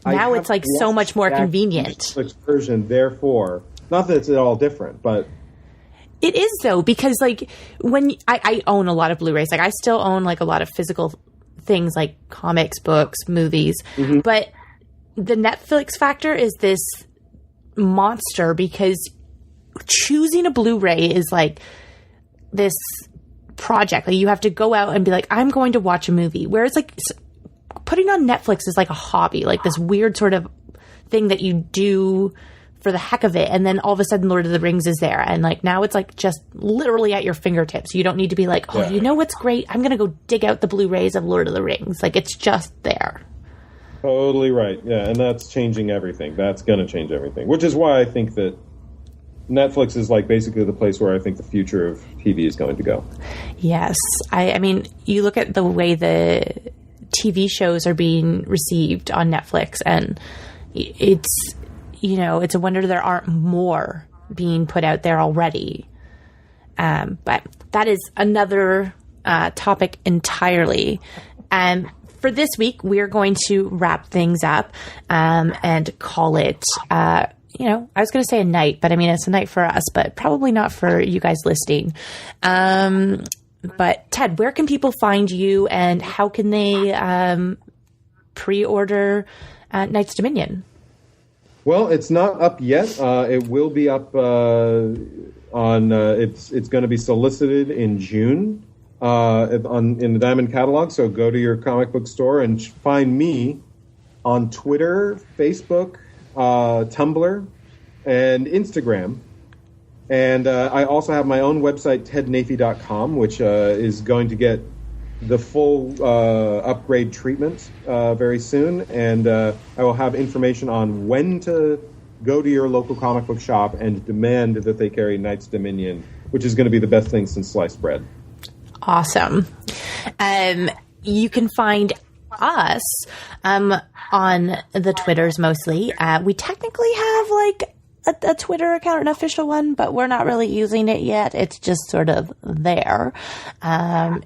now it's so much more convenient. Netflix version, therefore, not that it's at all different, but it is though, because when I own a lot of Blu-rays, I still own a lot of physical things like comics, books, movies, but the Netflix factor is this monster, because choosing a Blu-ray is this project. You have to go out and be I'm going to watch a movie, whereas putting on Netflix is a hobby, this weird sort of thing that you do for the heck of it, and then all of a sudden Lord of the Rings is there, and now it's just literally at your fingertips. You don't need to be you know what's great? I'm gonna go dig out the Blu-rays of Lord of the Rings. It's just there. Totally right. Yeah, and that's changing everything. That's gonna change everything, which is why I think that Netflix is basically the place where I think the future of TV is going to go. Yes. I mean, you look at the way the TV shows are being received on Netflix, and it's it's a wonder there aren't more being put out there already. But that is another topic entirely. For this week, we're going to wrap things up and call it, I was going to say a night, but it's a night for us, but probably not for you guys listening. But Ted, where can people find you, and how can they pre-order Knight's Dominion? Well, it's not up yet. It will be up on. It's going to be solicited in June in the Diamond catalog. So go to your comic book store and find me on Twitter, Facebook, Tumblr, and Instagram. And I also have my own website, tednaifeh.com, which is going to get the full upgrade treatment very soon, and I will have information on when to go to your local comic book shop and demand that they carry Knight's Dominion, which is going to be the best thing since sliced bread. Awesome. You can find us, on the Twitters mostly, we technically have like a Twitter account, an official one, but we're not really using it yet. It's just sort of there.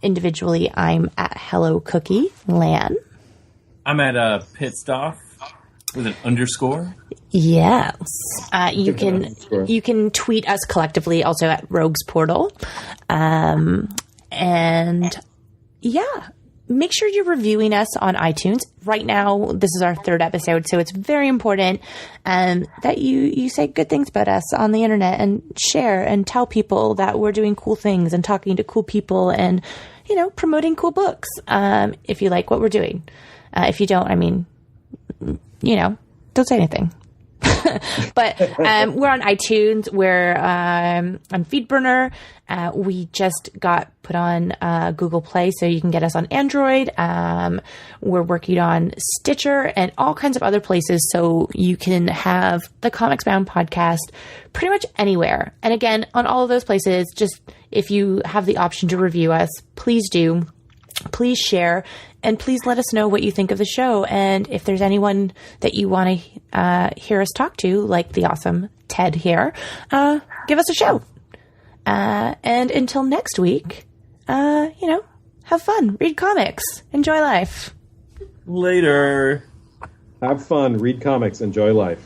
Individually, I'm at Hello Cookie Lan. I'm at Pitstoff with an underscore. Yes. You can tweet us collectively also at Rogues Portal. And yeah, make sure you're reviewing us on iTunes. Right now, this is our 3rd episode, so it's very important that you say good things about us on the internet and share and tell people that we're doing cool things and talking to cool people and, promoting cool books if you like what we're doing. If you don't, don't say anything. But we're on iTunes. We're on Feedburner. We just got put on Google Play, so you can get us on Android. We're working on Stitcher and all kinds of other places, so you can have the Comicsbound podcast pretty much anywhere. And again, on all of those places, just if you have the option to review us, please do. Please share, and please let us know what you think of the show. And if there's anyone that you want to hear us talk to, like the awesome Ted here, give us a shout. And until next week, have fun, read comics, enjoy life. Later. Have fun, read comics, enjoy life.